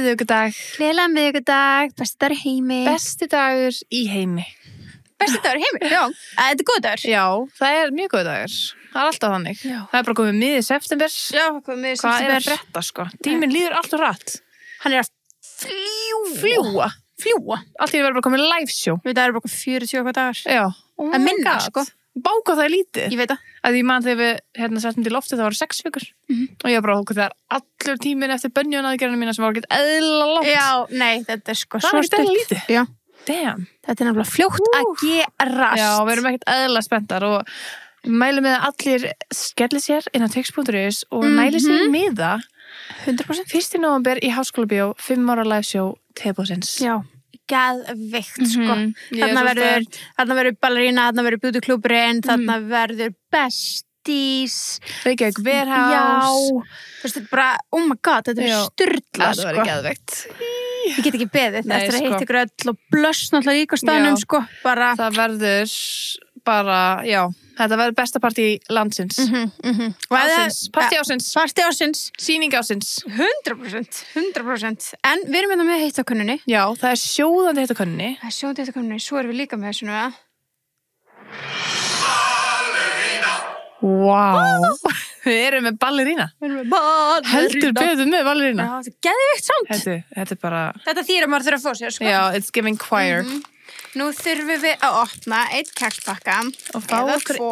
miðvikudag. Gleðilegan miðvikudag, besti dagur í heimi. Besti dagur í heimi. Besti dagur í heimi, já. Þetta er góð dagur. Já, það er mjög góð dagur. Það er alltaf þannig. Já. Það er bara komið miðið september. Já, komið miðið Hvað september. er að frétta, sko? Tíminn líður alltaf rætt. Hann er að fljúa. Allt í verður bara komið live show. Við það eru bara 40 okkar dagar. Já. Það er minna, sko. Báka það er lítið. Ég veit það. Að ég man þegar við settum til loftið það voru 6 vikur. Og ég bara okkur þegar allur tíminn eftir bönjónaðgerðina mína sem var ekkert eðla langt. Já, nei, þetta er sko Það er ekkert eðla lítið. Já. Damn. Þetta er nefnilega fljótt að gerast. Já, við erum ekkert eðla spenntar og mælum með að allir skelli sér inn á tix.is og næli sér miða 100%. 1. nóvember í Háskólabíó 5 ára live show T-bósins. Já, geðveikt sko. Ég er Þarna verður ballerína, þarna verður beautyklúburinn, þarna verður besties. Reykjavík Warehouse. Já, þú veist, þetta er bara, oh my god, þetta er styrla Það verður geðveikt. Ég get ekki beðið Nei, eftir að sko. hitta ykkur öll og blöss náttúrulega líka á staðnum, Já. sko, bara. Það verður bara, já, þetta verður besta partí landsins. Ásins. Partí ásins. Partí ásins. Sýning ásins. 100%. En við erum hérna með heitt á könnunni. Já, það er sjóðandi heitt á könnunni. Það er sjóðandi heitt á könnunni, svo erum við líka með þessu nú, Wow. Við erum með ballerína. Við erum með ballerína. Heldur betur með ballerína. Já, þetta er geðveikt samt. Þetta er bara, Þetta þýr að maður þurfa að fá sér, sko. já, it's giving choir. Nú þurfum við að opna eitt kekspakka Og fá eða okkur 2.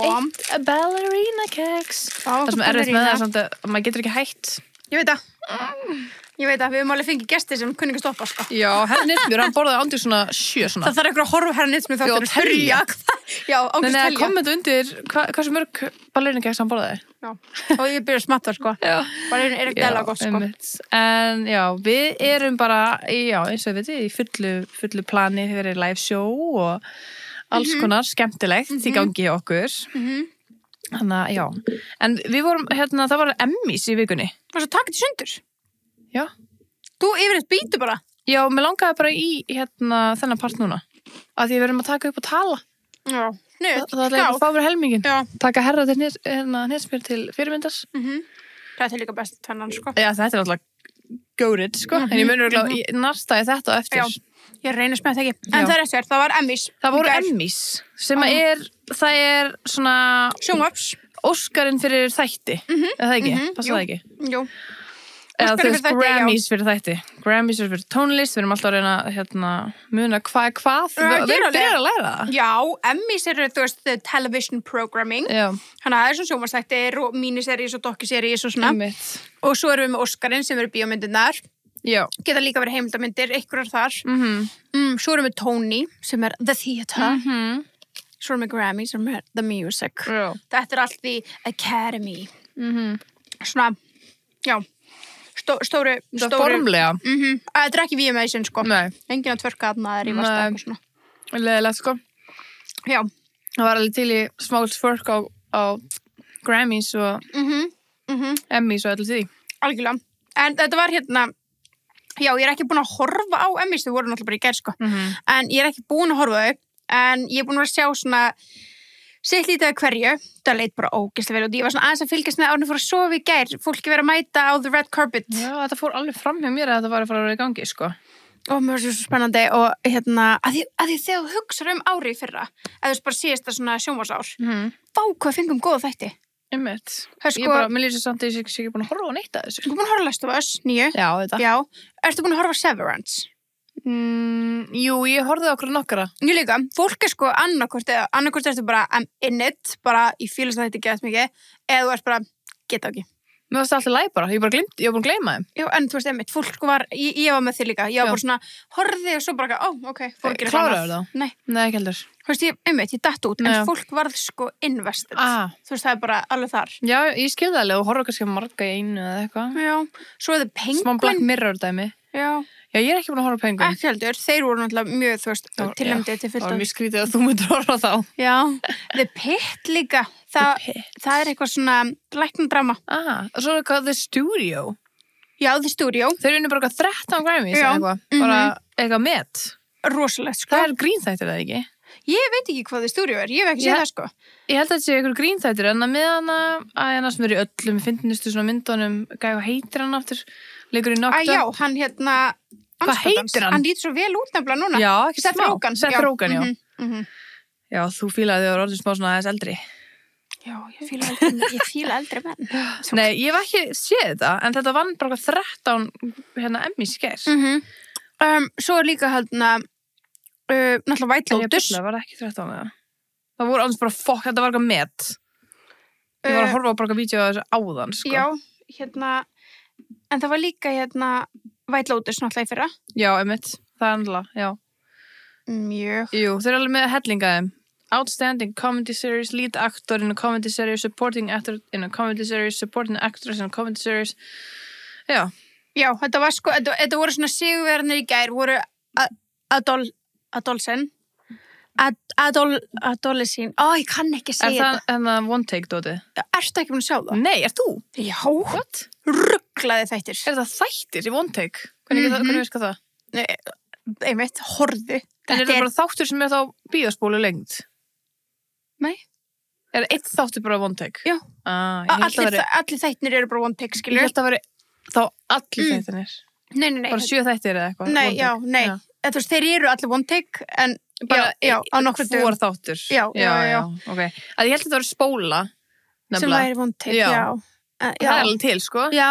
eitt ballerina keks. Fá Það okkur sem er erfitt með ballerína. það samt að maður getur ekki hætt. Ég veit það, við höfum alveg fengið gesti sem kunni ekki stoppa, sko. Já, herri Nýttmjör, hann borðaði ándir svona 7 svona. Það þarf eitthvað að horfa herra nýtt með Já, þáttur telja. Já, ángust Nei, telja. kommentu undir, hversu mörg ballerina keks hann borðaði? Já, og ég byrja að smatta, sko. Já. Bara er ekkert eðla gott, sko. Einmitt. En já, við erum bara, já, eins og við veitum, í fullu plani fyrir live show og alls konar skemmtilegt í gangi hjá okkur. Þannig að, já. En við vorum, það var Emmys í vikunni. Og svo takk þetta sundur. Já. Þú yfirleitt býtu bara. Já, mér langaði bara í, þennan part núna. Að því við erum að taka upp og tala. Já. Nei, Það er að fá fyrir helmingin. Já. Taka herra til Nýttmjör til fyrirmyndars. Þetta er líka best tvennan, sko. Já, þetta er alltaf górit, sko. En ég munur í narstaði þetta á eftir. Já. Ég reynir smett ekki. En það er eftir, það var Emmys. Það voru Emmys sem það er svona Sjónvarps. Óskarinn fyrir þætti, eða það ekki? Passa það ekki? Jú. Eða Óskarinn fyrir þætti, já. Grammys fyrir þætti. Grammys fyrir tónlist, við erum alltaf að reyna muna hvað er hvað. Já, Við erum alveg. byrjað að læra það. Já, Emmys eru, þú veist, the television programming. Já, Þannig að það er svona sjónvarpsþættir og míniseríus og dokkiseríus og svona. einmitt. Og svo erum við með Óskarinn sem eru bíómyndirnar. Já. Geta líka verið heimildarmyndir, einhverjar þar. Svo erum við Tony sem er the theatre. Svo erum við Grammy sem er the music. Já. Þetta er allt í Academy. Svona, já, stóru. Það er formlega. Þetta er ekki VMA-sin, sko. Nei. Enginn að tvörka þarna eða rífast Nei. eitthvað svona. Leðilegt, sko. Já. Það var alveg til í smá twerk á Grammys og Emmys og allir því. Algjörlega. En þetta var já, ég er ekki búin að horfa á Emmys, þau voru náttúrulega bara í gær, sko. En ég er ekki búin að horfa á þau, en ég er búin að sjá svona sitt lítið af hverju. Það leit bara ógeðslega vel og ég var svona aðeins að fylgjast með árni fór að sofa í gær. Fólki verið að mæta á the red carpet. Já, þetta fór alveg fram hjá mér að þetta var að fara að vera í gangi, sko. Og mér var svo spennandi og að því þegar þú hugsar árið í fyrra, að þú bara síðast það svona sjónvarsár, vá hvað fengum góða þætti. Einmitt. Það er sko- Ég bara, mér lýsir samt að ég sé ekki búin að horfa á neitt að þessu. Þú búin að horfa á Last of Us, 9? Já, þetta. Já. Ertu búin að horfa á Severance? Jú, ég horfði okkur nokkra. Ég líka, fólk er sko annarkvort ertu bara I'm in it, bara ég fílast að þetta gett mikið, eða þú ert bara geta ekki. Mér varst alltaf læg bara, ég var búin að gleyma þeim. Já, en þú veist, einmitt, fólk sko var, ég var með þér líka, ég var bara svona, horfði og svo bara, ok, fór ekki Kláraðu það? Nei, Nei, ekki heldur. þú veist, ég datt út, en Já. fólk varð sko invested. Þú veist, það er bara alveg þar. Já, ég skil það alveg og horfa kannski á marga í einu eða eitthvað. Já, svo er það Smá Penguin. Black Mirror dæmi. Já, Já, ég er ekki búin að horfa á Penguin. ekki heldur, þeir voru náttúrulega mjög, þú veist, tilnæmdið til Það var fullt. mjög skrítið að þú myndir horfa á þá. Já, The Pit líka, það er eitthvað svona læknadrama. Og svo er eitthvað The Studio. Já, The Studio, Þeir vinnu bara eitthvað 13 Grammys Já. eða eitthvað. Bara eitthvað met. rosalegt sko. Það er grínþættir eða ekki? Ég veit ekki hvað þið stúdíu ég hef ekki séð það sko. Ég held að þetta sé einhver grínþættir en að með hana að hana sem er í öllum finnistu svona myndunum hvað heitir hann aftur leikur í Knocked Já, Up hann Hvað heitir hann? Hann lítur svo vel út nefnilega núna Já, ekki Seth Rogen Seth Rogen, já Já, þú fílaði þig að orðin smá svona aðeins eldri ég fíla eldri menn Nei, ég hef ekki séð þetta en þetta vann bara 13 Emmys í gær Svo líka náttúrulega White Lotus Það var ekki 13 eða Það voru alveg bara þetta var eitthvað met Ég var að horfa á bara vídeo á þessu áðan sko. Já, en það var líka White Lotus náttúrulega í fyrra Já, einmitt, það er náttúrulega, já Mjög Jú, þeir eru alveg með hellingaðum Outstanding comedy series, lead actor in a comedy series, supporting actor in a comedy series, supporting actress in a comedy series Já þetta var sko, þetta voru svona sigurverðnir í gær voru Adolescene ég kann ekki segja þetta Er það one take dótið? Ertu ekki búin að sjá það? Nei, ert þú? Já, What? rugglaði þættir Er það þættir í one take? Hvernig veist hvað það? Einmitt, horfðu En er það bara þáttur sem er þá bíóspólu lengd? Nei Er eitt þáttur bara one take? Já Allir þættirnir eru bara one take, Ég skilur held að veri þá allir þættirnir Nei Bara 7 þættir eða eitthvað Nei, nei Þú veist, þeir eru allir one take en bara á nokkrum dögum. Hvor þáttur Já. Okay. Að ég held að þetta var spóla sem væri one take, já. Það er alveg til, sko Já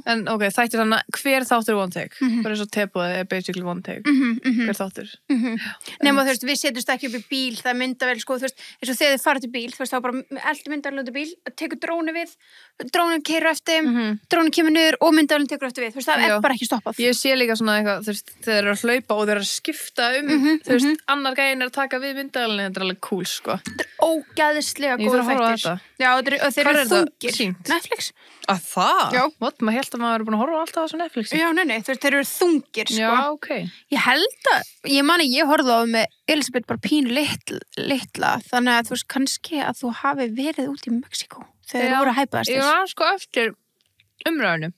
En ok, þættir þannig hver þáttur er one take bara eins og tebúið er basically one take hver þáttur Nefnum þú veist, við setjumst ekki upp í bíl það mynda vel, sko, þú veist, eins og þegar þið farið til bíl þú veist, þá bara eldi myndavelin út í bíl tekur drónu við, drónin keyrir eftir drónin kemur niður og myndavelin tekur eftir við þú veist, það er bara ekki stoppað Ég sé líka svona eitthvað, þú veist, þeir eru að hlaupa og þeir eru að skipta þú veist, annar gæinn er að taka við myndavelin þetta er alveg cool, sko Þetta er ógeðslega góður þættir Já, þeir eru þungir Netflix Að það? Já. What? Maður held að maður eru búin að horfa alltaf á þessu Netflixi. Já, nei, þú veist, þeir eru þungir, sko. Já, ok. Ég held að, ég horfði á með Elisabeth bara pínu litla, þannig að þú veist, kannski að þú hafi verið út í Mexíkó þegar þeir voru að hæpa þess. Ég var sko eftir umræðinu.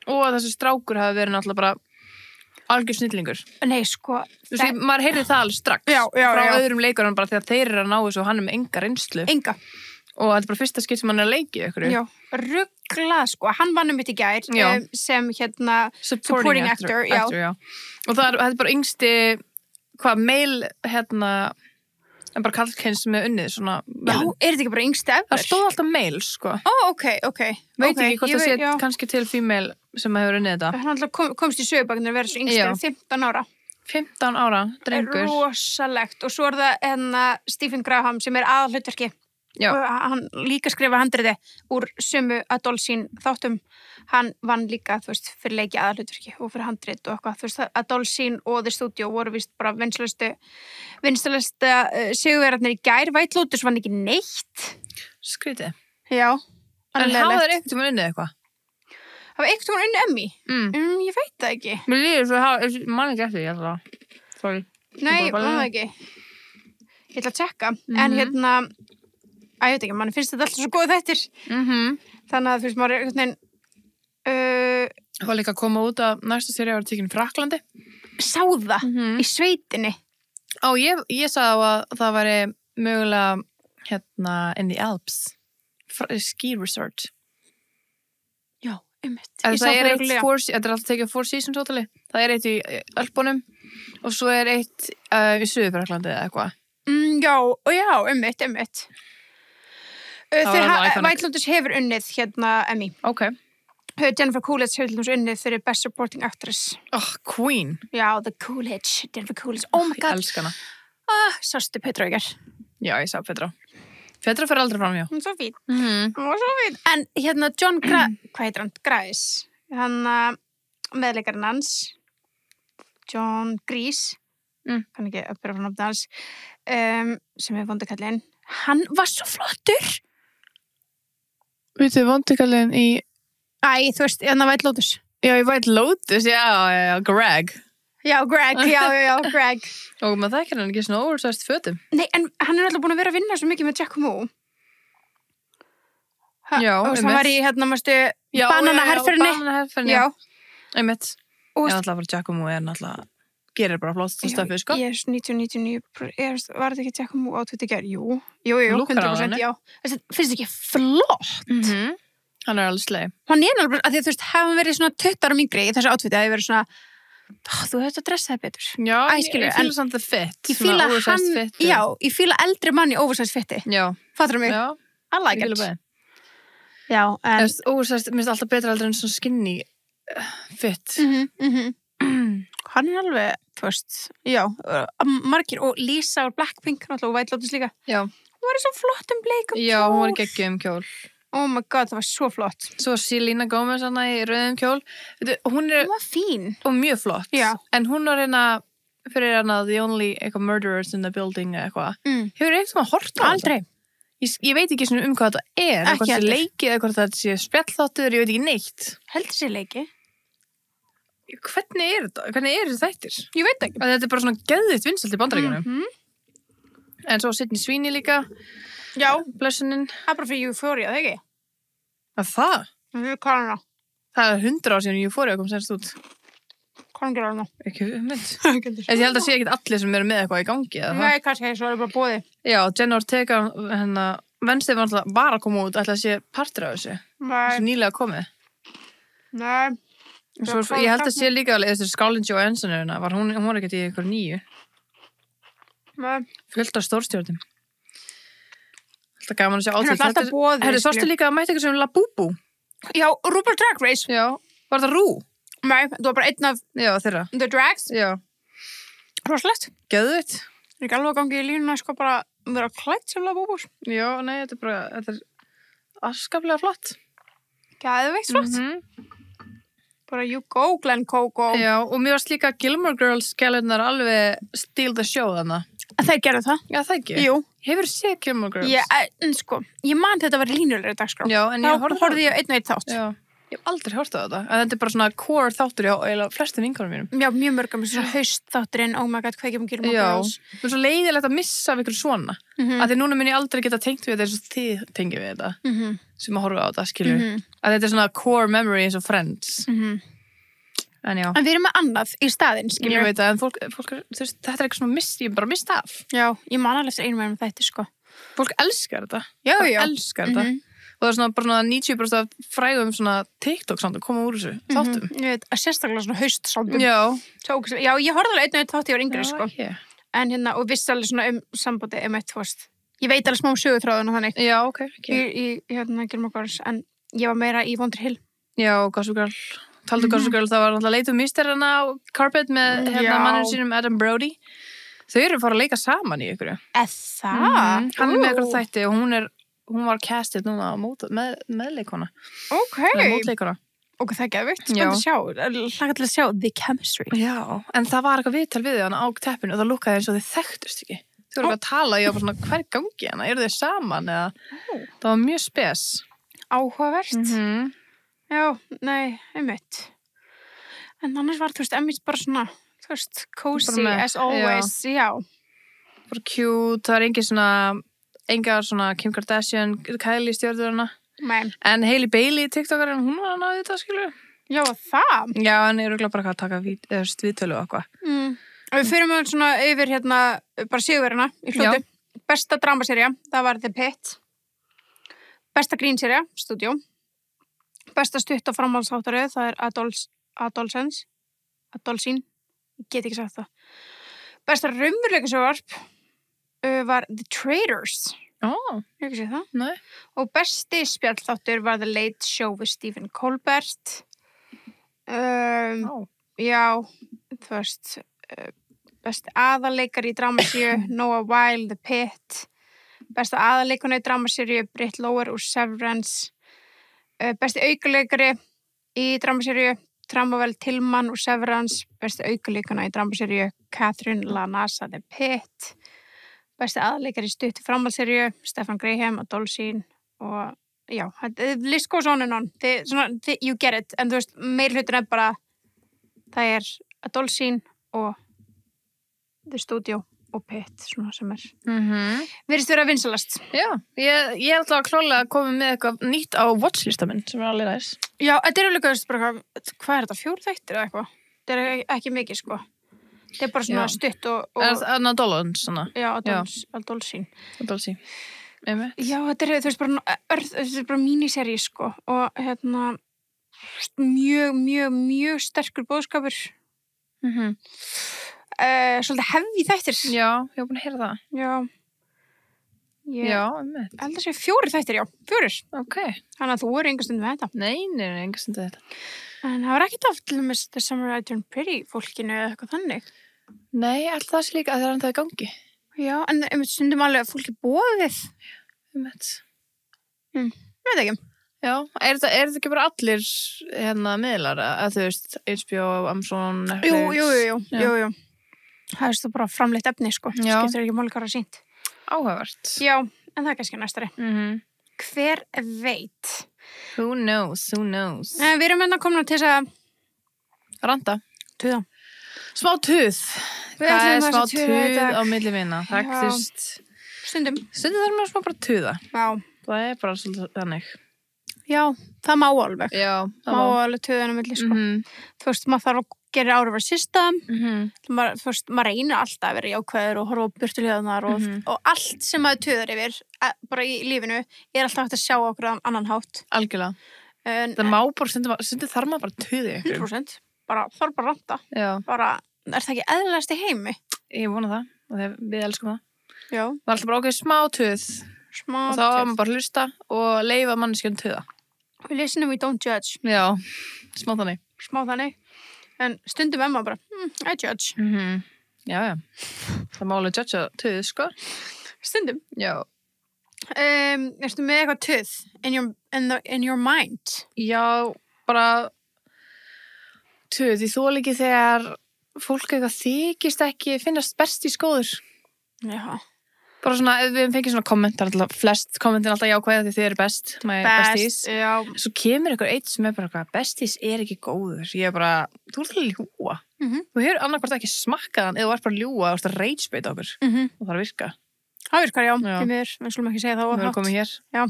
Og að þessi strákur hafi verið náttúrulega bara algjör snillingur. Nei, sko. Þú veist, maður heyrði það alveg strax. Já. Frá öðrum leikurum bara þegar þeir eru að ná þessu og hann er með enga reynslu. Enga. Og þetta er bara fyrsta skipt sem hann er að leiki ykkur. Já, rugglað, sko. Hann vann mitt í gær sem supporting actor. Já. Og það er bara yngsti, male, en bara karlkyns sem er unnið svona. Já, er þetta ekki bara yngsti ever? Það stóð alltaf male, sko. Ok. Veit ekki hvort það sé kannski til female sem hefur unnið þetta. Hann alltaf komst í sögubaknir að vera svo yngsti 15 ára. 15 ára, drengur. Rosalegt. Og svo er það Stephen Graham sem er aðalhlutverki. Já. Og hann líka skrifa handriði úr sömu Adolescene þáttum hann vann líka, þú veist, fyrir leiki aðalhlutverki og fyrir handrið og eitthvað, þú veist, Adolescene og The Studio voru vist bara vinsælustu sigurverðarnir í gær. White Lotus vann ekki neitt Skrítið. Já, en hafa þeir einhvern tímann unnið eitthvað? Hafa einhvern tímann unnið Emmy? Ég veit það ekki. Mér líður svo, mann ekki eftir ég alltaf. Sorry. Nei, mann það ekki. Ég ætla að tjekka, en ég veit ekki, mann finnst þetta alltaf svo góð þættir. Þannig að þú veist, maður er einhvern veginn Það var líka að koma út að næsta séri að vera tekin í Frakklandi. Sá það í sveitinni. Ég sagði að það væri mögulega in the Alps ski resort. Já, einmitt. Það er alltaf tekið 4 seasons tótali. Það er eitt í Ölpunum og svo er eitt í Suður-Frakklandi eða eitthvað. Já, einmitt. Þegar White Lotus hefur unnið Emmy. Ok. Jennifer Coolidge hefur til dæmis unnið fyrir Best Supporting Actress. Queen. Já, The Coolidge, Jennifer Coolidge. Oh my god. Ég elska hana. Sástu Petra Auger? Já, ég sá Petra. Petra fer aldrei fram, já. Hún er svo fín. Hún var svo fín. En John hvað heitir hann? Grais. Meðleikarinn hans. John Grease. Kann ekki uppbyrja frá nafnið hans. Sem er vondikallinn. Hann var svo flottur. Veitu, vondikallinn í... þú veist, White Lotus. Já, í White Lotus, já, Greg. Já, Greg. Og maður þekkir hann ekki svona oversized fötum. Nei, en hann er alltaf búin að vera að vinna svo mikið með Giacomo. Já, og það var í, bananaherferðinni. Já, einmitt. Já, náttúrulega bara Giacomo er náttúrulega gerir bara flott stöfið, sko. Ég er 99, var þetta ekki að tjekka múið átvitt í gerð? Jú, Lúkkar á 100%, já. Finnst þetta ekki flott? Hann alveg sleið. Hann alveg, að því að þú veist, hefum verið svona 20 ára yngri í þessu átvitti að ég verið svona, þú hefði þetta dressaði betur. Já, skilur, ég fíla samt það fit. Ég fíla hann, fit, já, ég fíla eldri mann í oversize fitti. Já. Fattur mig? Já. I like Ég it. fíla bæði. Já, en... Oversize, minnst alltaf betra aldrei en svona skinny fit. Hann alveg, þú veist, já, margir, og Lisa og Blackpink, náttúrulega, og White Lotus líka. Já. Hún var í svo flottum bleikum kjól. Já, hún var í geggjum kjól. Oh my god, það var svo flott. Svo Selena Gomez hana í rauðum kjól. Hún var fín. Og mjög flott. Já. En hún var fyrir hana The Only Murderers in the Building eitthvað. Hefur eitthvað hort á Aldrei. Ég veit ekki svona hvað þetta er. Ekki hvort þetta leikið eða hvort þetta sé spjallþáttur, ég veit ekki neitt. Heldur sér leiki. Hvernig er þetta? Hvernig er þetta þættir? Ég veit ekki. Þetta er bara svona geðvitt vinsælt í Bandaríkjunum. En svo Sydney Sweeney líka. Já. Blessunin. Það er bara fyrir Euphoria, það ekki? Það? Hana. Það er 100 ár síðan Euphoria kom sérst út. Hvað gerir hana? Ekki mynd. Ég held að sé ekkert allir sem eru með eitthvað í gangi. Nei, kannski, svo er það bara bóði. Já, Jenna Ortega, Wednesday var að koma út, ætla að sé partur af þessu. Þessu nýlega komið. Nei. Svo, ég held að sé líka alveg, þessi Scarlett Johansson hún var ekkert í eitthvað nýju. Nei. Fullt af stórstjórnum. Alltaf gaman að sjá átfit. Þetta er bóði. Herri, sástu líka að mæta eitthvað sem Labubu? Já, RuPaul's Drag Race. Já. Var það Rú? Nei, þú var bara einn af þeirra. The Drags. Já. Rosalegt. Geðvitt. Það er ekki alveg að gangi í línuna, sko, bara vera klætt sem Labubus. Já, nei, þetta er afskaplega flott. Geðvitt flott. Bara you go, Glenn Coco. Já, og mér varst líka Gilmore Girls gælunar alveg steal the show þarna. Þeir gerðu það? Já, það ekki. Jú. Hefur séð Gilmore Girls? Ég man þetta að vera línulegur dagskrá. Já, en ég horfði ég einn og einn þátt. Já. Ég hef aldrei hort á þetta. En þetta er bara svona core þáttur hjá flestum vinkonum mínum. Já, mjög mörgum. Svona haust þátturinn, oh my god, hvað ekki um Gilmore Girls. Já, það er svo leiðilegt að missa af ykkur svona. Að því núna mun ég aldrei geta tengt við þetta eins og þið tengið við þetta. Sem að horfa á þetta, skilur. Að þetta er svona core memory eins og Friends. En já. En við erum með annað í staðinn, skilur. Ég veit það, en fólk þetta er eitthvað svona ég bara mista af. Já, ég man alveg eftir einum með þetta, sko. Fólk elskar þetta. Já. Elskar þetta. Og það er svona bara 90% af frægum svona TikTok-sándum koma úr þessu þáttum. Ég veit, sérstaklega svona haust-sándum. Já. Já, ég horfði alveg einn og einn þátt ég var yngri, sko. Yeah. En og vissi alveg svona sambandi þú veist. Ég veit alveg smá söguþráðun og þannig. Já, ok. Í Gilmore Girls, en ég var meira í Wonder Hill. Já, Gossip Girl. Taldu Gossip Girl, það var náttúrulega Leitum Misterana á Carpet með mannum sínum Adam Brody. Þau eru fara að leika saman í ykkur. Það? Hann með eitthvað þætti og hún var castið núna á meðleikona. Ok. Mótleikona. Ok, það er geðvikt. Hlaka til að sjá The Chemistry. Já, en það var eitthvað viðtal við hana á teppinu og það lukkaði eins og þið þekktust ekki. Þau voru að tala, ég var bara svona, hver gangi hana? Eru þið saman eða? Það var mjög spes. Áhugavert. Já, nei, einmitt. En annars var, þú veist, einmitt bara svona, þú veist, cozy as always, já. Bara cute, það er engar svona Kim Kardashian, Kylie stjórður hana. Nei. En Hailey Bailey, TikTokarinn, hún var hana þetta, skilur. Já, það? Já, en ég eru bara að taka viðtölu og eitthvað. Og við fyrir með svona yfir bara sigurverina í hluti. Besta dramaserja, það var The Pitt. Besta grínserja, Studio. Besta stutt og framhaldsáttaröð, það er Adolescence. Ég get ekki sagt það. Besta raunveruleikasjónvarp var The Traitors. Ég ekki sé það. Nei. Og besti spjallþáttur var The Late Show with Stephen Colbert. Já, þú veist, besti aðalleikari í dramaseríu Noah Weil, The Pitt. Besta aðalleikuna í dramaseríu Britt Lower úr Severance. Besti aukaleikari í dramaseríu Trammell Tillman úr Severance. Besti aukaleikuna í dramaseríu Catherine LaNasa, The Pitt. Besti aðalleikari í stuttu framhaldsseríu Stefan Graham og Dolcine. Og já, list goes on and on. You get it. En þú veist, meir hlutin er bara það er Dolcine og The Studio og Pitt, svona sem er virðist vera vinsælast. Já, ég er alltaf að klálega að koma með eitthvað nýtt á watchlista minn sem er alveg næs. Já, þetta er líka bara hvað er þetta, 4 þættir eða eitthvað? Þetta er ekki mikið, sko. Það er bara svona Já. stutt og Er það Adolons, svona? já, Adolsín. Adolsi. Einmitt. Já, þetta er bara míniseri, sko, og mjög sterkur boðskapur. Svolítið hefði þættir. Já, ég var búin að heyra það. Já. Já, einmitt. Ég held að sé 4 þættir, já. 4. Ok. Þannig að þú eru enga stund með þetta. Nei, enga stundu þetta. En það var ekkert af til dæmis The Summer I Turned Pretty fólkinu eða eitthvað þannig. Nei, alltaf það sé líka að það er hann það í gangi. Já, en stundum alveg að fólki boðið. Einmitt. Ég veit ekki. Já, er þetta ekki bara allir miðlar að þú veist, HBO, Amazon, Netflix? Jú. Það er bara framleitt efni, sko. Já. Skiptir ekki máli hvað það sýnt. Áhugavert. Já, en það er kannski næstari. Hver veit? Who knows? Við erum komin til þess að Randa. tuða. Smá tuð. Við Það er ætlum smá að tuða í tuð dag. á milli vina. Já. Stundum. Stundum þarf maður smá bara tuða. Já. Það er bara svolítið þannig. Já, það má alveg. Já, Má alveg tuðan á milli, sko. Þú veist, maður þarf að gera ára system. Maður reynir alltaf að vera jákvæður og horfa á burtuliðanar og allt sem maður tuðar yfir bara í lífinu er alltaf hægt að sjá okkur annan hátt. Algjörlega. Það má bara, stundum þarf maður bara tuði ykkur. 100%. Þarf bara að ranta. Já. Bara, er það ekki eðlilegast í heimi? Ég vona það. Og við elskum það. Já. Það er alltaf bara okkur smá tuð. Smá Og þá var maður bara að hlusta og leyfa manneskjörn tuða. We listen and we don't judge. Já, smá þannig. Smá þannig. En stundum er maður bara, I judge. Já. Það má alveg judge tuð, sko. Stundum. Já. Ertu með eitthvað tuð in your mind? Já, bara tuð, því þú líki þegar fólk eitthvað þykist ekki finnast best í skóður. Já. Bara svona, við fengið svona kommentar alltaf, flest kommentin alltaf jákvæða því þið eru best, my besties. Já. Svo kemur einhver eitt sem er bara eitthvað, besties er ekki góður. Ég er bara, þú ert að ljúga. Þú hefur annarkvort ekki smakkaðan eða þú ert bara að ljúga og þú ert að ragebeita okkur. Og það er að virka. Það virkar, já. Við skulum ekki segja það Við erum komið hér. Já.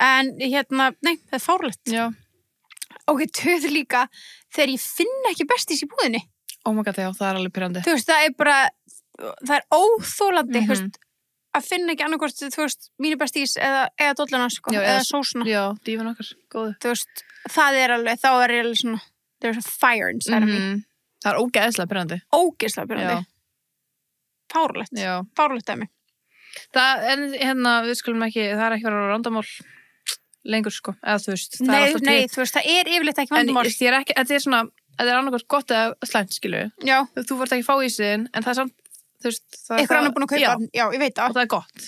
En nei, það er fárlegt. Já. Ok, tuð líka þegar ég finn ekki besties í búðinni. Oh my god, já, það er alveg pirrandi. Þú veist, það er bara, það er óþólandi, þú veist, að finna ekki annarkvort, þú veist, mínu bestís eða dollana, sko, eða sósuna. Já, dífin okkar, góðu. Þú veist, það er alveg, þá er ég alveg svona, there's a fire inside of me. Það er ógeðslega pirrandi. Ógeðslega pirrandi. Fárlegt. Já. Fárlegt af mig. En við skulum ekki, það er ekki verið að randamál lengur, sko, eða þú veist. Nei, þú veist, það er yfirleitt ekki vandamál. En ég er ekki, þetta er svona, þetta er annarkvort gott eða slæmt, skilu. Já. Þú vart ekki fá í sig, en það er samt, þú veist, eitthvað annar búin að kaupa, já, ég veit það. Og það er gott.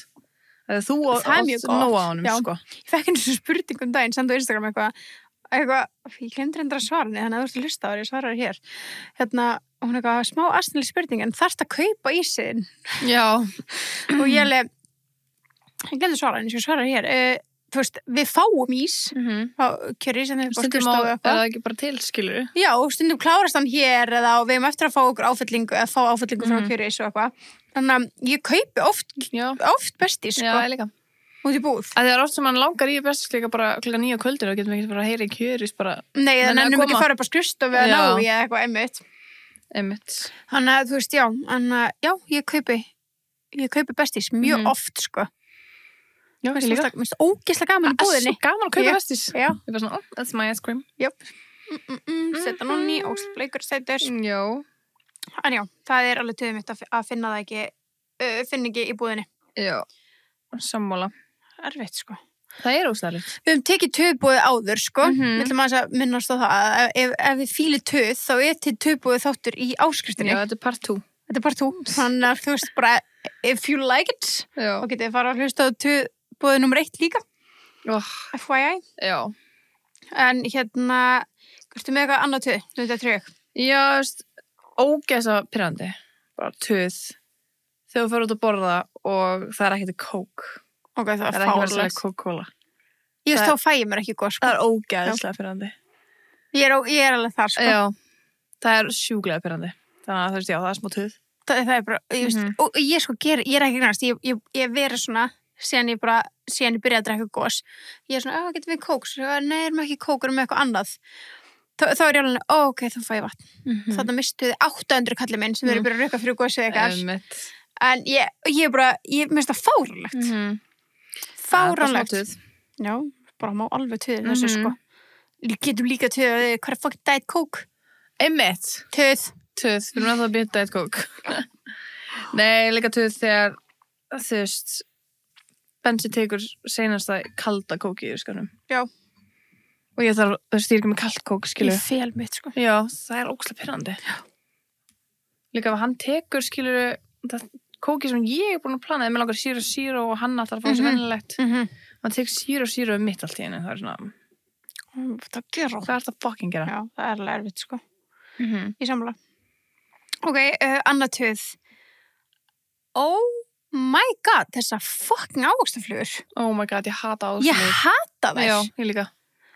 Þú það er mjög gott. nóg á honum, sko. Ég fekk einu svona spurning daginn, senda á Instagram eitthvað, ég glemdi reyndar að svara henni, þannig að þú ert að hlusta á þér, ég svarar hér. Hún eitthvað smá aðstæðanleg spurning, en þarft að kaupa ísinn? Já. Og ég glemdi að svara henni, ég svarar hér. Þú veist, við fáum ís á kjörís en þau stundum er það ekki bara til, skilur við? Já, stundum klárast hann hér eða við hefum eftir að fá okkur áfellingu eða fá áfellingu frá kjörís og eitthvað. Þannig að ég kaupi oft bestís, sko. Já, ég líka. Út í búð. Það er oft sem hann langar í bestís líka bara klukkan 9 á kvöldinu og getum ekki bara að heyra í kjörís bara. Nei, það nennum ekki að fara upp á skrifstofu eða ná í eitthvað einmitt. Þannig að þú veist, já, ég kaupi bestís mjög oft, sko. Já, ég líka. Mér finnst ógeðslega gaman í búðinni. Það er svo gaman að kaupa bestís. Já. Ég var svona, that's my ice cream. Jöp. Setta nonni, ósleikur sætur. Já. En já, það er alveg töðum mitt að finna það ekki, finna ekki í búðinni. Já. Sammála. Erfitt, sko. Það er óslæðilegt. Við höfum tekið töðbúðið áður, sko. Við ætlum að minnast á það. Ef við fílum töð, þá er til töðbúðið þáttur í áskriftinni. Já, þetta er part 2. Þetta er part 2. Þannig að þú veist bara, if you like it, þá getið þið fara að hlusta á töðbúðið nummer 1 líka. FYI. Já. En ertu með eitthvað annað töð? Þetta er trygg. Já, ógeðsa pirrandi. Bara töð. Þegar þú fyrir út að borða og það er ekkert kók. Ok, það er fárlegt. fárlegt. Coca-Cola. Ég veist þá fæ ég mér ekki góð, sko. Það er ógeðslega pirrandi. Ég er alveg þar, sko. Já, það er sjúklega pirrandi. Þannig að þú veist, já, það er smá töð. Það er bara, ég veist, og ég sko ég er ekki grænast, ég verið svona, síðan ég byrjaði að drekka gos. Ég er svona, getum við kók? Svo, nei, erum ekki kók, erum við eitthvað annað. þá er ég alveg, ok, þá fæ ég vatn. Þannig mistuði 800 kallið minn sem eru byrjað að rukka fyrir gósið eitthvað. En ég minnst það fáránlegt. Fáránlegt. Já, bara má alveg töð þessu sko. Getum líka töð að hvað er fucking Diet Coke? Einmitt. Töð. Við erum alltaf að byrja Diet Coke. Nei, líka töð þegar þú veist Bensi tekur seinasta kalda kóki í skanum. Já. Og ég þarf, þú veist, ég er ekki með kalt kók, skilur. Ég fel mitt, sko. Já, það er ógeðslega pirrandi. Já. Líka ef hann tekur, skilur, það kóki sem ég er búin að plana, mér langar zero og hann ætlar að fá þessu venjulegt. Hann tekur zero mitt allt í einu, það er svona... Það gera. Hvað er það fucking gera? Já, það er alveg erfitt, sko. Í samla. Ok, annað töð. Oh my god, þessa fucking ávaxtaflugur. Oh my god, ég hata ávaxtaflugur. Ég hata þær. Já, ég líka.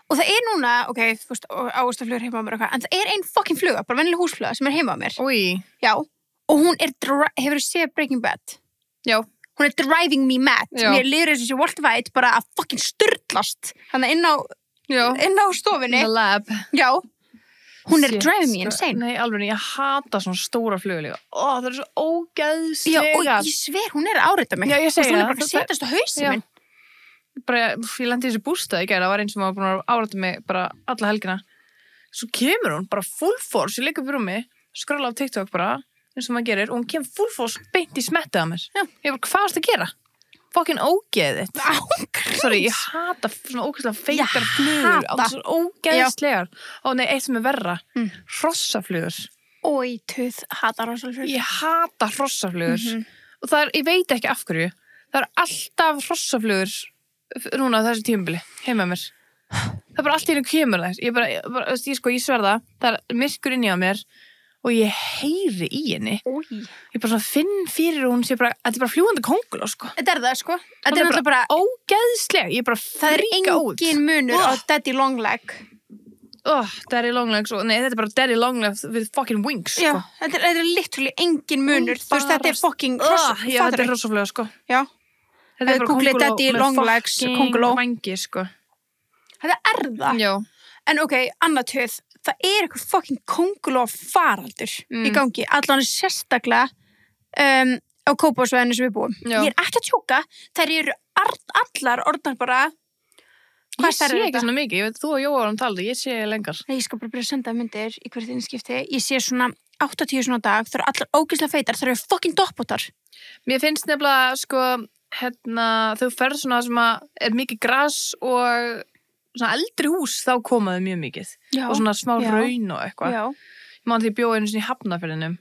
Og það er núna, ok, þú veist, ávaxtaflugur heima á mér eitthvað, en það er ein fucking fluga, bara venjuleg húsfluga sem er heima á mér. Új. Já, og hún er, hefur þú séð Breaking Bad? Já. Hún er driving me mad. Já. Mér liður þessi Walt White bara að fucking sturlast. Þannig inn á stofinni. In the lab. Já. Hún er driving me insane. Nei, alveg, ég hata svona stóra flugur líka. Það er svo ógeðslega. Já, og ég sver, hún er að árita mig. Já, ég segi það. Hún er það. bara að setjast á hausinn minn. Bara, ég lendi í þessu bústað í gæra, það var einn sem var búin að árita mig bara alla helgina. Svo kemur hún bara full force, ég liggur fyrir mig, skrolla á TikTok bara, eins og maður gerir, og hún kemur full force beint í smettið á mér. Já. Ég bara, hvað varst að gera? Fucking ógeðið. Sorry, ég hata svona ógeðslega feikar flugur. Allt svo ógeðslegar. Ó nei, eitt sem er verra. Hrossaflugur. Ói, töð, hata hrossaflugur. Ég hata hrossaflugur. Og það er, ég veit ekki af hverju. Það er alltaf hrossaflugur núna á þessu tímabili, heima mér. Það er bara allt í einu kemur þess. Ég sverða, það er myrkur inni á mér og ég heyri í henni. Ég bara svona finn fyrir hún sé bara, þetta er bara fljúgandi kónguló, sko. Þetta er það, sko. Þetta er bara ógeðsleg. Ég bara það er engin munur á Daddy Longleg. Daddy Longlegs og, nei, þetta er bara Daddy Longlegs with fucking wings, sko. Já, þetta er literally engin munur. Þú veist, þetta er fucking já, þetta er hrossafluga, sko. Já. Þetta er bara kónguló Daddy Longlegs, kónguló. Vangi, sko. Þetta er það. Já. En ok, annað töð. Það er eitthvað fucking kónguló faraldur í gangi, allan sérstaklega á Kópavogsveginum sem við búum. Já. Ég er ekki að tjóka, þær eru allar orðnar bara ég sé ekki svona mikið, ég veit þú og Jóa varum talað, ég sé lengar. Nei, ég skal bara byrja að senda myndir í hvert innskipti. Ég sé svona 80 svona dag, þær eru allar ógeðslega feitar, þær eru fucking doppótar. Mér finnst nefnilega, sko, þau ferð svona sem að er mikið gras og svona eldri hús, þá komaðu mjög mikið. Já. Og svona smá raun og eitthvað. Já. Ég man því bjóð einu sinni í Hafnarfirðinum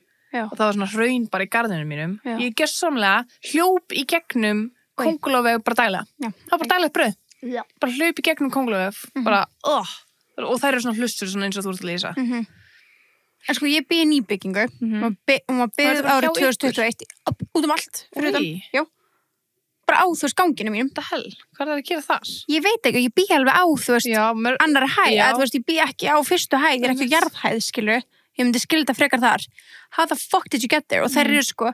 og það var svona raun bara í garðinum mínum. Já. Ég gersamlega hljóp í gegnum kóngulóveg bara daglega. Já. Það var bara daglegt brauð. Já. Bara hljóp í gegnum kóngulóveg, bara, og þær eru svona hlustur svona eins og þú ert að lýsa. En sko, ég bygði nýbyggingu, hún var byggð árið 2021, út allt, fyrir utan. Já. Bara á, þú veist, ganginu mínum. Hvað er það að gera þar? Ég veit ekki, ég bý alveg á, þú veist, annari hæð, þú veist, ég bý ekki á fyrstu hæð, ég er ekki á jarðhæð, skilur, ég myndi skilda frekar þar. How the fuck did you get there? Og þær eru sko,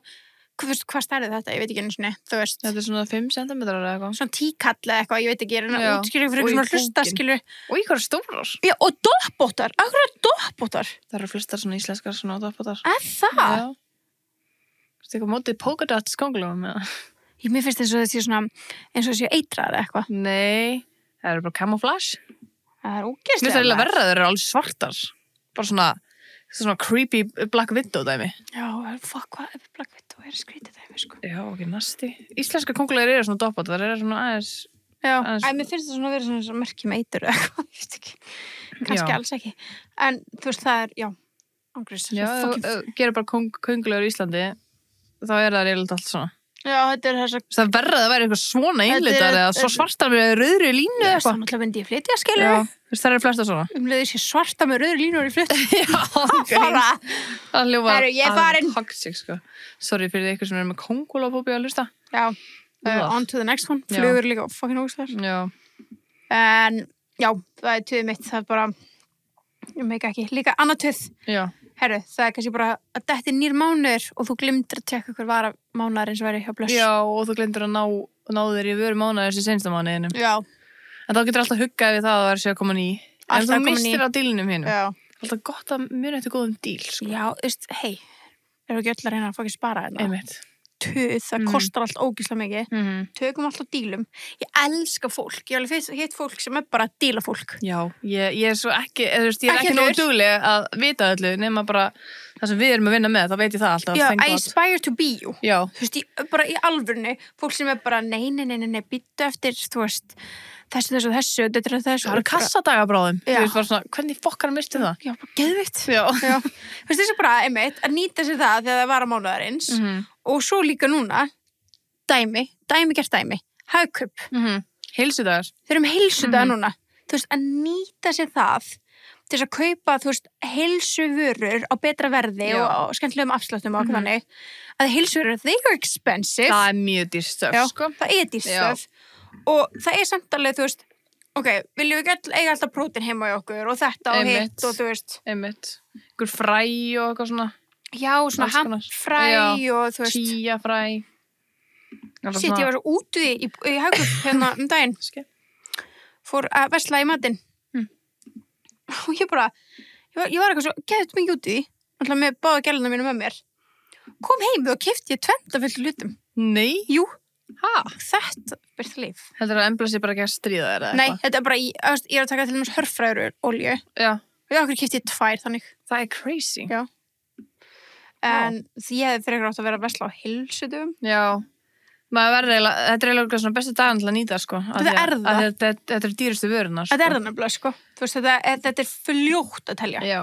hvað stærði þetta? Ég veit ekki einu sinni, þú veist. Þetta er svona 5 cm eða eitthvað. Svona 10 kall eða eitthvað, ég veit ekki, ég er að útskýra fyrir svona hlusta, skilur. Og í hvað er stórar? Já, og doppóttar, akkur er doppóttar? Það eru flestar svona íslenskar svona doppóttar. Það? Mér finnst eins og það sé svona, eins og það sé eitraðar eitthvað. Nei, það eru bara camouflage. Það er ógeðslega. Mér finnst það verra, það eru alveg svartar. Bara svona creepy Black Widow dæmi. Já, fuck, hvað Black Widow er skrítið dæmi, sko. Já, ok, nasty. Íslenska kóngulóir eru svona doppótt, það eru svona aðeins... Já, mér finnst það svona að vera svona merki með eitur eða eitthvað, ég veit ekki. Kannski alls ekki. En þú veist, það er, já, ángriðs. Já, gerir bara kóngulóir í Íslandi, þá er það eiginlega allt svona. Já, þetta er þess að... Það verða að vera eitthvað svona einlitar eða svo svartar með rauðri línu eða eitthvað. Já, náttúrulega myndi ég flytja, skilur. Já, það eru flesta svona. Umleiði sér svarta með rauðri línu og ég flytja. Já, það ljófa. Herru, ég er farin. Toxic, sko. Sorry fyrir ykkur sem er með kóngulófóbíu að hlusta. Já, on to the next one. Flugur líka fucking ógstæðar. Já. En, já, það er töðið mitt. Það er bara, ég meika ekki. Líka annað töð. Já. Herru, það er kannski bara að þetta er nýr mánuður og þú glimtir að tjekka hver var mánuður eins og væri hjá Blöss. Já, og þú glimtir að ná þér í vöru mánuður sem sensta mánuðinum. Já. En þá getur alltaf huggað við það að það er sér að koma ný. En þú komin mistir á dílnum hinn. Já. Alltaf gott að muni eftir góðum díl, sko. Já, hei, erum við ekki öll að reyna að fá ekki spara hérna? Einmitt. Það kostar allt ógeðslega mikið. Tökum allt á dílum. Ég elska fólk. Ég hef alveg hitt fólk sem bara díla fólk. Já, ég er svo ekki, ég er Ekki ekki nógu heldur. dugleg að vita öllu, nema bara það sem við erum að vinna með, þá veit ég það alltaf. Já, thank I God. aspire to be you. Já, Þú veist, bara í alvörunni, fólk sem er bara nei, býttu eftir, þú veist, þessu, þetta er þessu. það eru kassadaga bráðum. Já. Þú veist bara svona, hvernig fokkar misti það? Já, bara geðvitt. Já. Já. Þú veist, þessu bara, einmitt, að nýta sér það þegar það var að mánuðarins og svo líka núna, dæmi gert dæmi, hagkaup. Heilsudagar. Þeir eru heilsudaga núna. Þú veist, að nýta sér það til þess að kaupa, þú veist, heilsuvörur á betra verði Já. og skemmtilegum afsláttum og okkur þannig. Að heilsuvörur, they are expensive. Það er mjög dýrstöf, Já, sko. það er dýrstöf. Og það er samt alveg, þú veist, ok, viljum við ekki eiga alltaf prótein heima í okkur og þetta og Einmitt. hitt og þú veist. Einmitt. Ykkur fræ og eitthvað svona. Já, svona Alls konar. hampfræ Já. og þú veist. Chia fræ. Sitt, ég var svo út í hagkaup hérna daginn. Ske. Fór að versla í matinn. Og ég bara, ég var eitthvað svo, geðið mikið út í því. Alltaf með báða gæluna mínu með mér. Kom heim og keypti ég 20 fullt hlutum. Nei. Jú, Ha? þetta byrði líf. Heldur að embla sér bara ekki að stríða þér eða Nei, eitthvað? þetta er bara, ég er að taka til dæmis hörfræður olíu. Já. Og ég okkur keypti ég 2 þannig. Það er crazy. Já. En því ég hefði fyrir eitthvað átt að vera að versla á heilsudum. Já. Maður verður eiginlega, þetta er eiginlega svona bestu dagann til að nýta, sko. Þetta er það. Þetta er dýrustu vörunar, sko. Þetta er það nefnilega, sko. Þú veist, þetta er fljótt að telja. Já.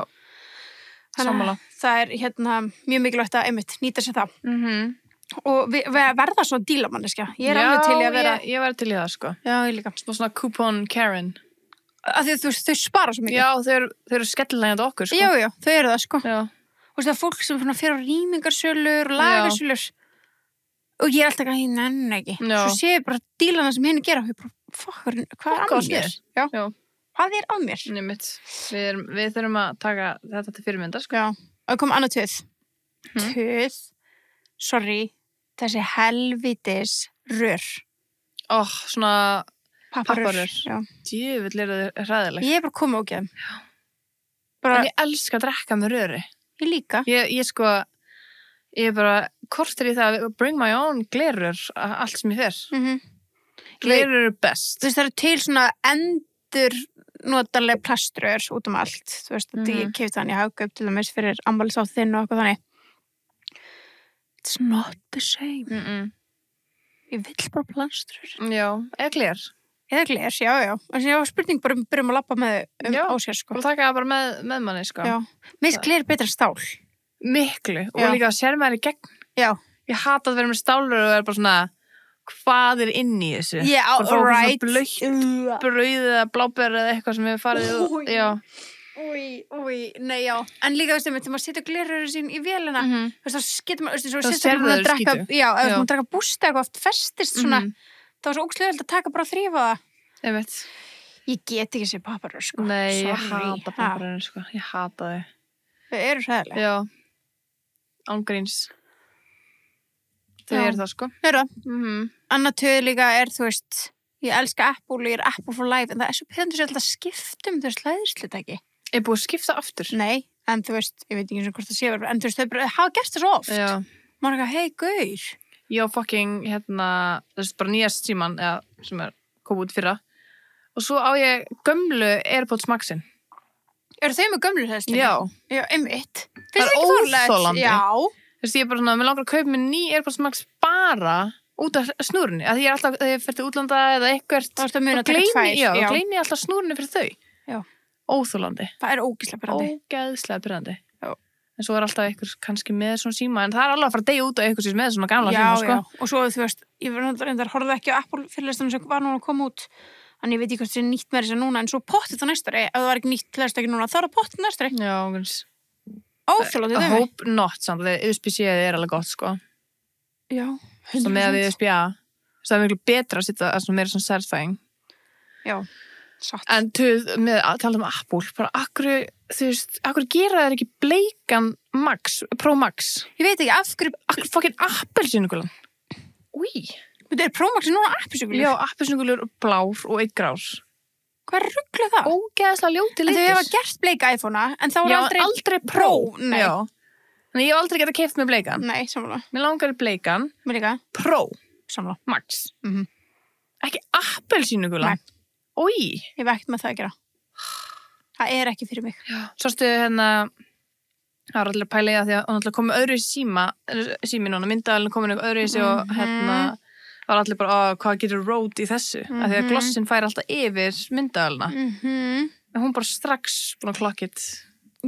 Þannig Sammála. að það er hérna mjög mikilvægt að einmitt nýta sér það. Og verða svona dílamanneskja. Ég er alveg til í að vera... Ég verður til í það, sko. Já, ég líka. Svona coupon Karen. Af því að þú veist, þau spara svo mikið. Já, þau eru skellilegandi okkur, sko. Já, þau eru það, sko. Já. Og það er fólk sem fyrir á rýmingarsölur og lagarsölur. Og ég er alltaf ekki, nenni ekki. Já. Svo sé ég bara dílana sem henni gera. Og ég bara, hvað er Fokk á að mér? Já. Já. Hvað er að mér? Nei, mitt. Við þurfum að taka þetta til fyrirmyndar, sko. Já. Og það kom annað töð. Töð, sorry, þessi helvitis rör. Svona Papparör. papparör. Já. Djöfull eru þau hræðileg. Ég er bara komið á geðum. En ég elska að drekka með röri. Ég líka. Ég er bara kortur í það að bring my own glerur allt sem ég fer. Glerur eru best. Þú veist, það eru til svona endur notalega plaströr út allt. Þú veist, ég keypti þannig að hagkaup til dæmis fyrir ammælisátt þinn og eitthvað þannig. It's not the same. Ég vill bara plaströr. Já, eða gler. Eða gler, já. Þannig að ég var spurning bara byrjum að lappa með á sér, sko. Og taka það bara með manni, sko. Já. Mér finnst gler betra en stál. Miklu. Já. Og líka sér maður í gegn. Já. Ég hata að vera með stálur og er bara svona, hvað er inn í þessu? Já, Bara right. Blautt brauð eða bláber eða eitthvað sem hefur farið Új. Já. Nei, já. En líka, veist, þegar maður setur glerur sín í vélina, þú veist, þá getur maður, þú veist, Þá svo sérðu sérstaklega þau drekka, skítu. já, ef Já. maður drekka bústa eitthvað oft festist svona, þá er svo ógeðslega að taka bara að þrífa það. Ég veit. Ég get ekki sér papparur, sko. Nei, ég Sorry. hata papparinn, sko. Ég hata þau. Þau eru hræðilega. Já. Ángríns. Þau Já. eru það, sko. Þau eru það. Annað töð líka er, þú veist, ég elska Apple, ég er Apple for life, en það er svo peðandur sér alltaf skiptum, þú veist, hlæðislutæki. Er búið að skipta aftur? Nei, en þú veist, ég veit ekki eins og hvort það sé, en þú veist, þau bara hafa gert það svo oft. Já. Maður er eitthvað, hei, gaur. Ég á fucking, þú veist, bara nýjast síman, sem er komið út fyrra. Og svo á ég gömlu AirPods Maxin. Eru þau með gömlu hlæðislu? Já. Já, einmitt. Það er óþolandi. Já. Þú veist, ég er bara svona, mér langar að kaupa mér ný AirPods Max bara út af snúrunni. Að ég er alltaf, þegar ég fer til útlanda eða eitthvað. Þá ertu að muna að taka tvær. Já, og gleymi ég alltaf snúrunni fyrir þau. Já. Óþolandi. Það er ógeðslega pirrandi. Ógeðslega pirrandi. Já. En svo er alltaf eitthvað kannski með svona síma, en það er alveg að fara að deyja út af eitthvað sem með svona gamla síma, sko. Já. Og svo, þú veist, ég horfði ekki á Apple fyrirlestunum sem var núna að koma út. Þannig ég veit ekki hvort það er nýtt með þess að núna, en svo pottið á næstari, ef það var ekki nýtt hlæðist ekki núna, þá er það pottið næstari. Já, Óþolandi I þau. hope not, samt, þegar USB-C er alveg gott, sko. Já. Svo með að við USB-A, það er miklu betra að sitja að svona meira svona satisfying. Já, satt. En með að tala um Apple, bara akkur, þú veist, akkur gera þær ekki bleikan Max, Pro Max? Ég veit ekki, af hverju, Akkur fucking appelsínugulan. Új. þetta er Pro Max núna appisugulur. Já, appelsínugular, blár og einn grár. Hvað er ruglað það? Ógeðslega ljóti En litur. þau hefa gert bleika iPhone-a, en þá Já, er aldrei Pro. Nei, Já. Þannig ég hef aldrei getað keypt með bleikan. nei, sammála. Mér langar í bleikan, Mér líka, Pro, sammála. max. Mhm. Ekki appelsínugula. Nei. Ói. Ég hef ekkert með það að gera. Það er ekki fyrir mig. Sástu hérna, það var allir pælið að því að hún allir komið öðru í sími núna, myndaðalinn komin öðru í sig og hérna, það var allir bara, hvað getur rót í þessu? Af því að glossin fær alltaf yfir myndaðalina. En hún bara strax búin að klokkit.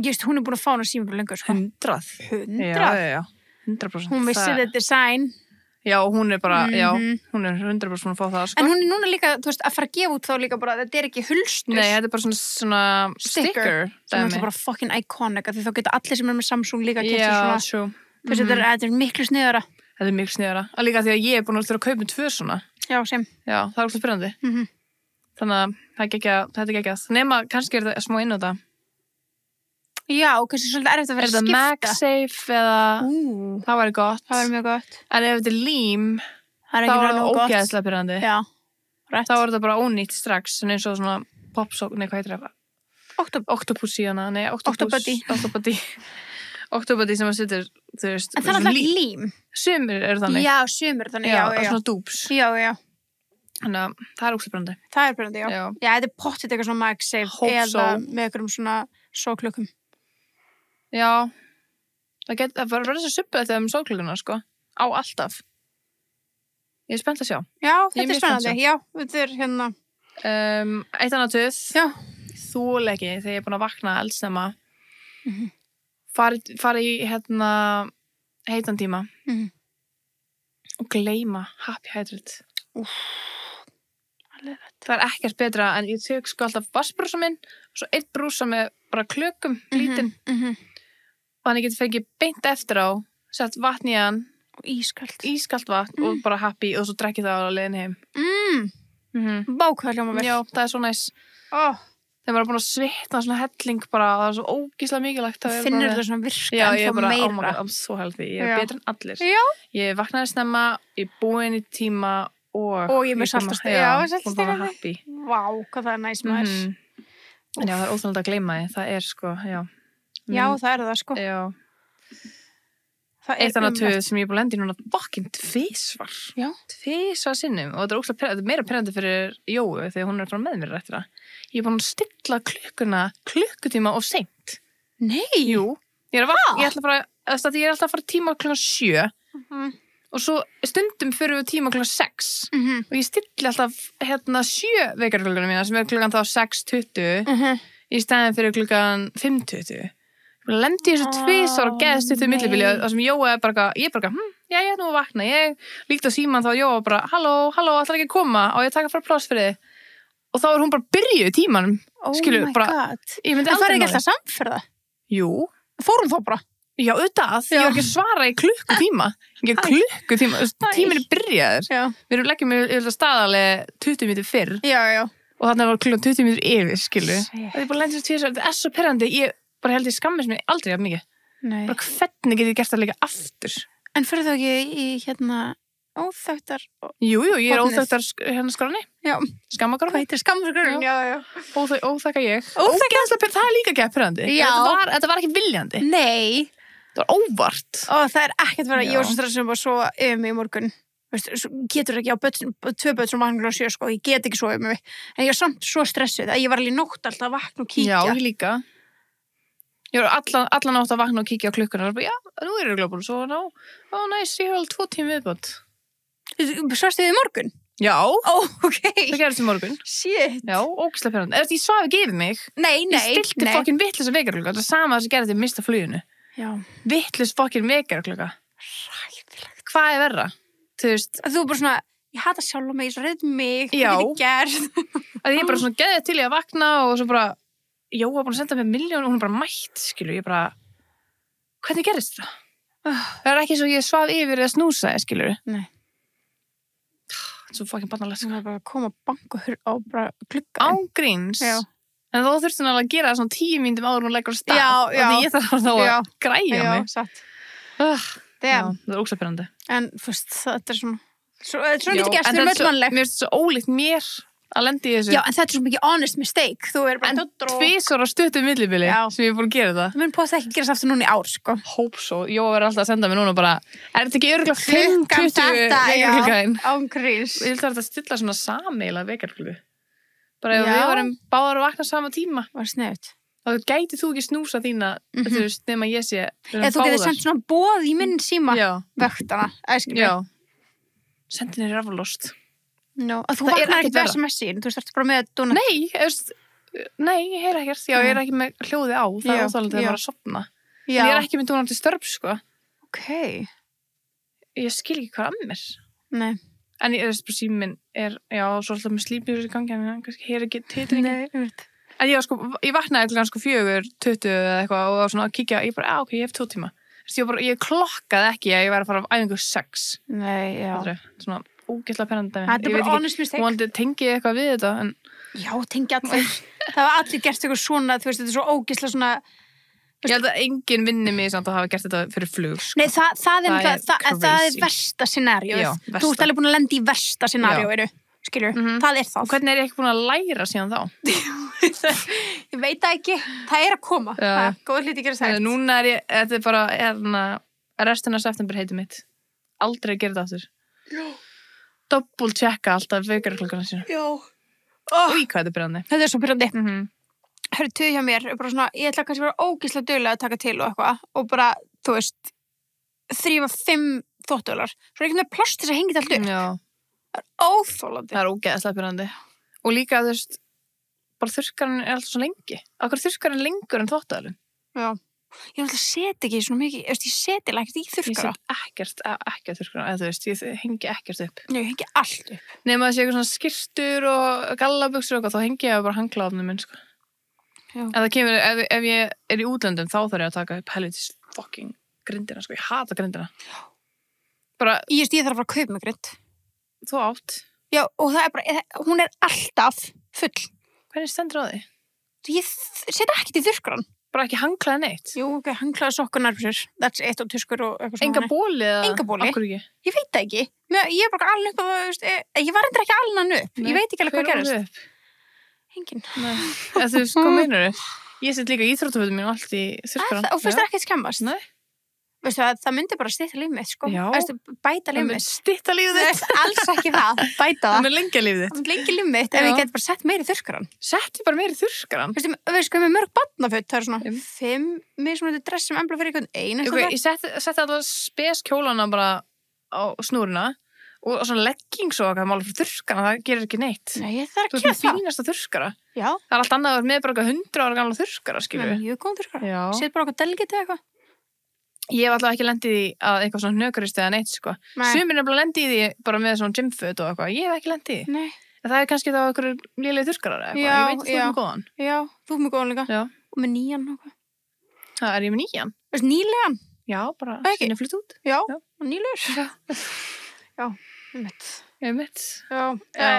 Just, hún er búin að fá hana síma fyrir lengur, sko. 100. 100? Já. 100%. Hún vissi þetta design. Já, hún er bara, já, hún er 100% búin að fá það, sko. En hún er núna líka, þú veist, að fara að gefa út þá líka bara, þetta er ekki hulstur. Nei, þetta er bara svona sticker. Sem er bara fucking iconic, af því þá geta allir sem er með Samsung líka keypt sér Já, svona. true. Þú veist, þetta er miklu sniðara. Þetta er mjög sniðara. Að líka því að ég er búin að þurfa að kaupa 2 svona. Já, sem. Já, það er alltaf spyrjandi. Þannig að þetta er geggjað. Nema, kannski er þetta smá inn á þetta. Já, kannski svolítið erfitt að vera Er að þetta skipta. MagSafe eða það væri gott. Það verður mjög gott. En ef þetta er lím, Það er þá ekki er nógu þetta gott. ógeðslega pyrrandi. Já, rétt. Þá er þetta bara ónýtt strax, en eins og svona popsók, nei, hvað heitir það? Octopus í hana, nei, Octobuddy. Octobuddy sem að situr, þú veist. En það er alltaf ekki lím. Sumir eru þannig. Já, sumir þannig, já. Svona dúps. Já. Þannig að það er ógeðslega pyrrandi. Það er pyrrandi, já. Já. Já, þetta er pottit eitthvað svona MagSafe Hope eða so. með einhverjum svona sóklökum. Já. Það verður þess að suppa þetta um sókluguna, sko. Á alltaf. Ég er spennt að sjá. Já, Ég er þetta er mjög spennt spennandi. Já, þetta er hérna. Eitt annað tuð. Já. Þúlegi þegar ég er búin að vakna eldsnemma. Fari í hérna heitan tíma. Og gleyma happy hydrate. Það er ekkert betra en ég tök sko alltaf vassbrúsa minn og svo eitt brúsa með bara klökum, lítinn. Og þannig getur fengið beint eftir á, sett vatn í hann, Og ískalt. ískalt vatn og bara happy og svo drekkið það á leiðin heim. Bákvæða hljóma vel. Já, það er svo næs. Þegar maður er búin að svitna svona helling bara, það er svo ógíslega mikilvægt. Finnur þetta svona virka Já, ég ennþá er bara, meira. oh my god, I'm so healthy. Ég er Já. betur en allir. Já. Ég vaknaði snemma, ég er búin í tíma og ég með saltastig. Já, Já, og bara saltastig. happy. Vá, hvað það er næs maður. En já, það er óþjóðlega að gleyma því. Það er sko, já. Já, það er það sko. Já. Það er Eitt annað ömurlegt. tuð sem ég er búin að lenda í núna fucking tvisvar. Já. Tvisvar sinnum. Og þetta er ógeðslega þetta er meira pirrandi fyrir Jóu þegar hún er frá með mér eftir það. Ég er búin að stilla klukkutíma of seint. Nei. Jú. Ég er alltaf að fara tíma klukkan 7. Og svo stundum fyrir við tíma klukkan 6. Og ég stilli alltaf 7 vekjarklukkan mína sem er klukkan þá 6:20 í stæðin fyrir klukkan 5:20. Ég lendi í þessu tvisvar og geðst upp í millibili og sem Jóa er bara, ég er bara, já, ég er nú að vakna. Ég líkt á síman þá Jóa bara, halló, ætlar ekki að koma og ég taka frá pláss fyrir þig. Og þá er hún bara byrjuð í tímanum. Oh Skilur, my bara, god. ég myndi En það er aldrei ekki ná alltaf samferða. Jú. Fórum þá bara. Já, auðvitað. Ég var ekki að svara í klukkutíma. Tíminn er byrjaður. Já. Við leggjum yfir það staðalega 20 mínútur fyrr Já. og þannig var klukkan 20 mínútur yfir, skilu. Shit. Það er bara lendið tvisvar, þetta er svo pirrandi. Ég bara held ég skammist mig aldrei jafn mikið. Nei. Bara hvernig get ég gert það líka aftur? En fyrir það ekki í óþægtar. Jú, ég er Hornið. óþægtar skráni. Já. Skammagrani. Hvað heitir skammarsgrunn? Já. Óþækka ég. Óþekka- Það er líka gett pirrandi. Já. Þetta var ekki viljandi. Nei. Það var óvart. Það er ekkert verið. Já. Ég var svo stressum að sofa yfir mig í morgun. Veist, getur ekki á 2 börn sem vakna klukkan 7 sko. Ég get ekki sofa yfir mig. En ég var samt svo stressuð að ég var alveg nótt alltaf að vakna og kíkja. Já, ég líka. Ég var allan átt að vakna og kíkja á klukkuna og bara, já, nú er ég glóbúin svo, næs, ég hef alveg 2 tíma viðbót. Svarstu þið í morgun? Já, Ok. það gerðist í morgun. Shit. Já, ógeðslega pirrandi. Ég svaf ekki yfir mig. Nei. Ég stilti fokkin vitleysa vekjarklukka. Það er sama sem gerði til að mista fluginu. Já. Vitlaus fokkin vekjarklukka. Ræðilegt. Hvað er verra? Þú veist, Þú er bara svona, ég hata sjálf mig, svo reyð mig, Já. hvað get ég gert? að ég er bara svona geðið til í að vakna og svo bara, Jóa er búin að senda mér 1.000.000 og hún er bara mætt, skilu. Ég bara, hvernig gerist það? Það er ekki svo ég svaf yfir eða snúsaði, skilu. Nei. Svo fokkin barnalegt, sko. Það er bara að koma bank og bara glugga. Ángríns. Já. En þá þurfti hún alveg að gera það svona 10 mínútum áður en hún leggur á stað. Já. Þannig ég þarf þá Já. að græja mig. Satt. Já, Damn. það er óksapirrandi. En, fúst, þetta er svona, þetta er svona getur gerst, við erum öll mannleg. Mér finnst þetta svo ólíkt mér að lendi í þessu. Já, en þetta er svo mikið honest mistake. Þú er bara tvisvar á stuttum millibili sem ég er búin að gera það. Það mun posta ekki gerast aftur núna í ár, sko. Hope so. Jó, verður alltaf að senda mér núna bara, er þetta ekki örugglega 5:20 vekjarklukkan? Ángríns. Ég held að þetta stilla svona sameiginlega vekjarklukku. Bara ef við varum báðar að vakna sama tíma. Var sniðut. Þá gæti þú ekki snúsa þína, þú veist, nema ég sé. Eða þú getur sendt svona boð í minn síma vöktana. Já. Sendin er rafalost. No. Og þú vaknar ekkert við SMS-in, þú startur bara með að dona. Nei, ég heyr ekkert. Já, ég er ekki með hljóði á. Það er óþálandi að fara að sofna. En ég er ekki með dónandi störp, sko. Ok. Ég skil ekki hvað að mér. Nei. En ég veist bara síminn er, já, svo alltaf með slípjur í gangi, en kannski heyr ekki titringin. Nei, ég veit. En ég vaknaði klukkan 4:20 eða eitthvað og svona að kíkja, ég bara, ok, ég hef 2 tíma. Ég klokkaði ekki að ég væri að fara á æfingu 6. Nei, já. Svona ógeðslega pennandi. Þetta er bara honest mistake. Vonandi tengi ég eitthvað við þetta, en... Já, tengi allir. Það var allir gert eitthvað svona, þú veist, þetta er svo ógeðslega svona... Ég held að enginn vinni mig samt að hafa gert þetta fyrir flug, sko. Nei, það er versta scenarióið. Þú ert alveg búin að lenda í versta scenarióinu, skilur. Það er það. Og hvernig er ég ekki búin að læra síðan þá? Ég veit það ekki. Það er að koma. Góð hluti gerast hægt. Núna er ég, þetta er bara, restina af september heiti mitt. Aldrei gera þetta aftur. Já. Double checka alltaf vekjarklukkuna sína. Já. Új, hvað þetta er byrjandi. Þetta er svo byrjandi. Hörru, tuð hjá mér, bara svona, ég ætla kannski að vera ógeðslega duglega að taka til og eitthvað og bara, þú veist, þrífa 5 þvottuvélar. Svo er ekki með pláss til þess að hengja þetta allt upp. Já. Það er óþolandi. Það er ógeðslega byrjandi. Og líka, þú veist, bara þurrkarinn er alltaf svo lengi. Akkur þurrkarinn lengur en þvottavélin. Já. Ég náttúrulega seti ekki svona mikið, ég seti ekkert í þurrkara. Ég set ekki þurrkara, eða þú veist, ég hengi ekkert upp. Nei, ég hengi allt upp. Nema þessi eitthvað svona skyrtur og gallabuxur og eitthvað, þá hengi ég bara hanglaðafnum minn, sko. Ef ég er í útlöndum, þá þarf ég að taka upp helvitis fucking grindina, sko. Ég hata grindina. Bara... Ég þarf að fara að kaupa með grind. Þú átt. Já, og það er bara, hún er alltaf full. Hvernig stendur á því? Ég seti ekkert í þurrkaran. Bara ekki hanglaði neitt? Jú, ok, hanglaði sokkar nærbúsir. That's it og tuskur og eitthvað svona. Enga bóli eða? Enga bóli. Akkur ekki? Ég veit það ekki. Ég er bara alin upp að, ég var endur ekki alin upp. Ég veit ekki alveg hvað gerist. Engin. Nei. Eða þú veist, hvað meinar þau? Ég set líka íþróttafötum mín allt í þurrkaran. Og finnst það ekki skemmast? Nei. Veistu að það myndi bara stytta líf mitt, sko. Já. Veistu, bæta líf mitt. Stytta líf þitt? Alls ekki það. Bæta það. Það með lengja líf þitt. Lengi líf mitt, ef ég get bara sett meiri þurrkaran. Setti bara meiri þurrkaran? Veistu, hvað með mörg barnaföt, það er svona 5 mismunandi dress sem embla fyrir einhvern einu. Okay, ég setti alltaf speskjólana bara á snúruna og svona leggings og eitthvað mála fyrir þurrkana, það gerir ekki neitt. Nei, ég þarf að gera það. Fínasta þurrkara. Já. Það er allt annað að vera með bara 100 ára gamla þurrkara, skilur við. Mjög góð þurrkara. Já. Sett bara okkur delgeti eða eitthvað. Ég hef alltaf ekki lendið í að eitthvað svona hnökrist eða neitt, sko. Sumir er bara lendið í því bara með svona gymföt og eitthvað. Ég hef ekki lendið í því. Nei. En það er kannski þá einhverjum lélegir þurrkarar eða eitthvað. Já, ég veit að þú er með góðan. Já, þú er með góðan líka. Já. Og með nýjan og eitthvað. Það er ég með nýjan. Veist, nýlegan? Já, bara sinni flytt út. Já, og nýlegur. Já, mitt.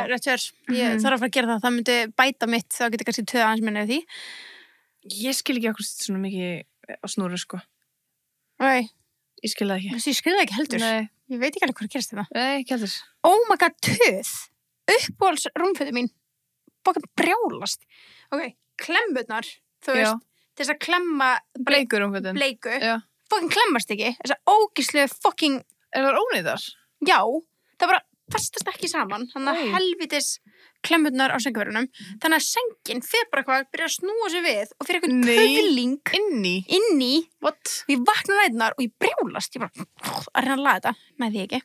Rétt hér. Ég þarf að fara að gera það. Það myndi bæta mitt, þá getur kannski töða aðeins minni því. Ég skil ekki okkur svona mikið á snúru, sko. Nei. Ég skil það ekki. Ég skil það ekki heldur. Nei. Ég veit ekki alveg hvað gerist þetta. Nei, ekki heldur. Oh my god, töð. Uppbóls rúmfötu mín. Bókan brjálast. Ok, klemmurnar, þú veist, til þess að klemma bleiku rúmfötun. Bleiku. Já. Bókan klemmast ekki. Þess að ógislu fucking... Er það ónýðar? Já. Það bara fastast ekki saman. Þannig að helvitis klemmurnar á sengverunum. Þannig að sengin fyrir bara eitthvað, byrja að snúa sig við og fyrir eitthvað töðling. Inni. What? Og ég vakna næðunar og ég brjálast. Ég bara, að reyna að laga þetta. Næði ég ekki.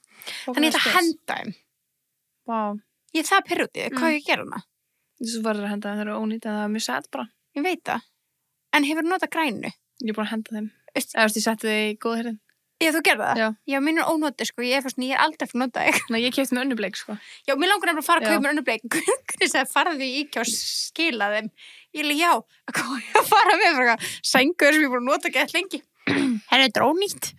Þannig ég ætla að henda þeim. Wow. Ég það perrútið. Hvað ég gera hana? Þú verður að henda þeim, þeir eru ónýtt en það er mjög sætt bara. Ég veit það. En hefur notað grænu? Ég er bara að henda þeim. Eða ég setti þig í góðherrin. Já, þú gerði það? Já, mín er ónótið, sko. Ég er aldrei fyrir að nota þig. Nei, ég keypti með önnubleik, sko. Já, mér langar nefnilega að fara að kaupa með önnubleik. Hvernig sagði, farðu í IKEA og skila þeim. Ég er já, hvað er að fara með fyrir eitthvað sængur sem ég búin að nota ekki eitthvað lengi. Það er drónýtt.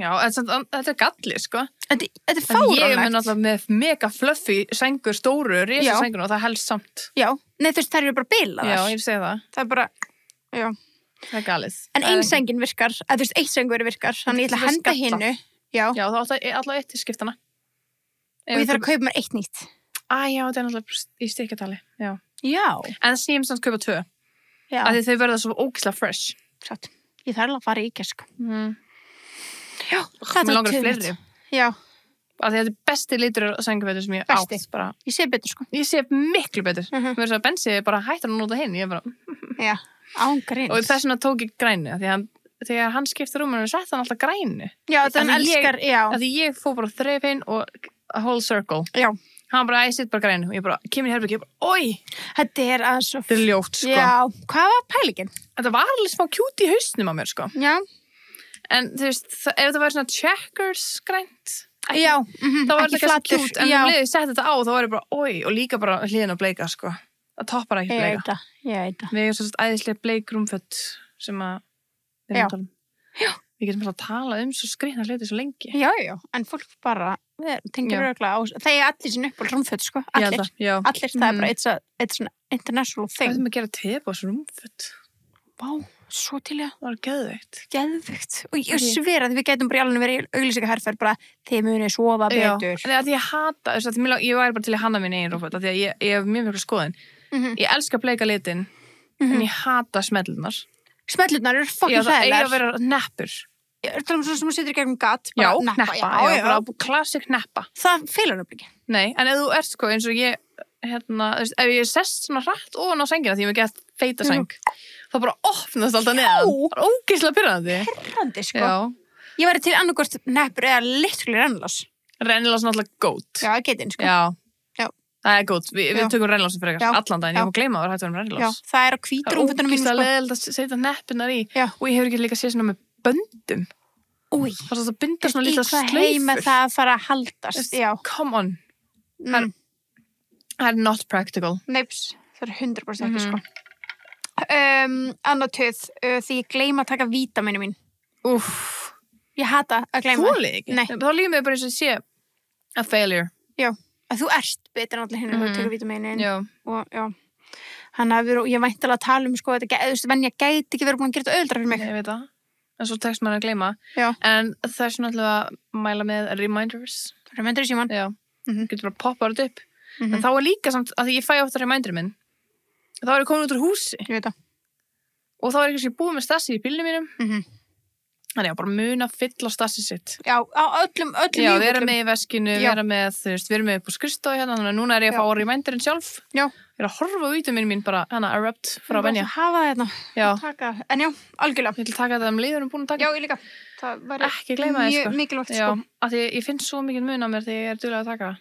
Já, þetta er galli, sko. Þetta er fáránlegt. Ég er náttúrulega með mega fluffy sængur, stóru, risa sængur og það helst samt. Já, nei, þú veist, þær eru bara bilaðar. Já, ég segi það. Það er bara, já. Það er galið. En ein sengin virkar, eða þú veist, eitt sengur virkar, þannig ég ætla að henda hinnu. Já, þá alltaf eitt í skiptana. Og ég þarf að kaupa mér eitt nýtt. Já, þetta er náttúrulega í styrkjatali, já. Já. En ég myndi samt kaupa 2. Já. Af því þau verða svo ógeðslega fresh. Satt. Ég þarf alveg að fara í IKEA, sko. Já, Mér langar fleiri. Já. Af því þetta er besti litur sængufötu sem ég Besti. átt bara. Ég sé betur, sko. Ég sé miklu betur. Mér er svo að Bensi bara hættar að nota hinn. Ég bara... Já, ángríns. Og þess vegna tók ég grænu. Af því þegar hann skipti rúminu, sett hann alltaf grænu. Já, þannig elskar, já. Af því ég fór bara þreif hinn og a whole circle. Já. Hann bara, ég sitt bara grænu. Og ég bara, kemur í herbergi, ég bara, oi! Þetta er aðeins svo... Þetta er ljótt, sko. Já, hvað var pælingin? Þetta var alveg smá kjút í hausnum á mér, sko. Já. En þú veist, ef þetta var svona checkers grænt, Já, þá var ekki þetta kannski flatur. kjút, en Já. ég sett þetta á, þá var ég bara, oi, og líka bara hliðin á bleika, sko. Það toppar ekki bleika. Ég veit það. Við erum svona æðislega bleik rúmföt sem að við Já. erum að tala um. Já. Við getum alltaf að tala um svo skrýtna hluti svo lengi. Já, en fólk bara, tengir Já. örgulega á, það er allir sín upp á rúmföt, sko. Ég held Allir. að, já. Allir, það er bara, it's an international Hvað thing. er það að gera tebos rúmföt? Vá, svo til ég. Það var geðveikt. Geðvikt. Og ég sver að við getum bara í alveg verið í auglýsingaherferð bara, þið munið sofa betur. Já, því að ég hata, þess að ég væri bara til að hanna mín eigin rúmföt, því að ég hef mjög mjög skoðin. Ég elska bleika litin, en ég hata smellunar. Smellurnar eru Já, fucking það eiga að hræðilegar. vera neppur. Ég er talað um svona sem þú setur í gegnum gat. Já, bara neppa. Já. Bara classic neppa. Það feilar nefnilega ekki. Nei, en ef þú ert sko eins og ég, þú veist, ef ég sest svona hratt ofan á sengina því ég hef gett feita seng, þá bara opnast alltaf neðan. Það er ógeðslega pirrandi. Herrandi, sko. Já. Ég væri til annarkort neppur eða literally rennlás. Rennilás náttúrulega gót. Já, getinn, sko. Já. Já. Það er gót. Við Já. tökum rennilásin fyrir Já. allan daginn. Já. Ég má gleyma að vera hægt að vera með Já, rennilás. það er á hvítur rúmfötunum mínum, ógeðslega sko. leiðilegt að setja neppunar í. Já. Og ég hefur ekki líka séð svona með böndum. Új. Það er svo að binda svona lítið Í hvað heima slöifur. það að fara að haldast, já. Come on. Mm. Það er not practical. Neips, það er 100% ekki, sko. Annað töð, því ég gleyma að taka vítaminu mín. Úff. Ég hata að gleyma. Þólið ekki. Nei. Þá lífum við bara eins og sé a failure. Já, að þú ert betur en allir hinn að taka vítaminin. Já. Og já, hann hafði, ég væntalega að tala um, sko, þetta venja gæti ekki verið búin að gera þetta öðuldra fyrir mig. Ég veit það. En svo tekst maður að gleyma. Já. En það er svona alltaf að mæla með reminders. Remendur í síman. Já. Getur bara poppað þetta upp. Mhm. En þá er líka samt, að því ég fæ ofta reminderinn minn, þá er ég komin út úr húsi. Ég veit það. Og þá er ég kannski búið með stassi í bílnum mínum. Þannig að bara muna fylla stassið sitt. Já, á öllum Já, mjög vera öllum. með í veskinu, Já. vera með, þú veist, vera með upp á skrifstofu hérna, þannig að núna er ég að fá reminderinn sjálf. Já. Ég er að horfa á vítaminin mín bara, hana, erupt frá venja. Hafa það hérna. Já. Taka. En já, algjörlega. Ég vil taka þetta liðurum búin að taka. Já, ég líka. Það var Ekki gleyma því, sko. mjög mikilvægt, Já, sko. af því ég finn svo mikið mun á mér þegar ég er duglega að taka.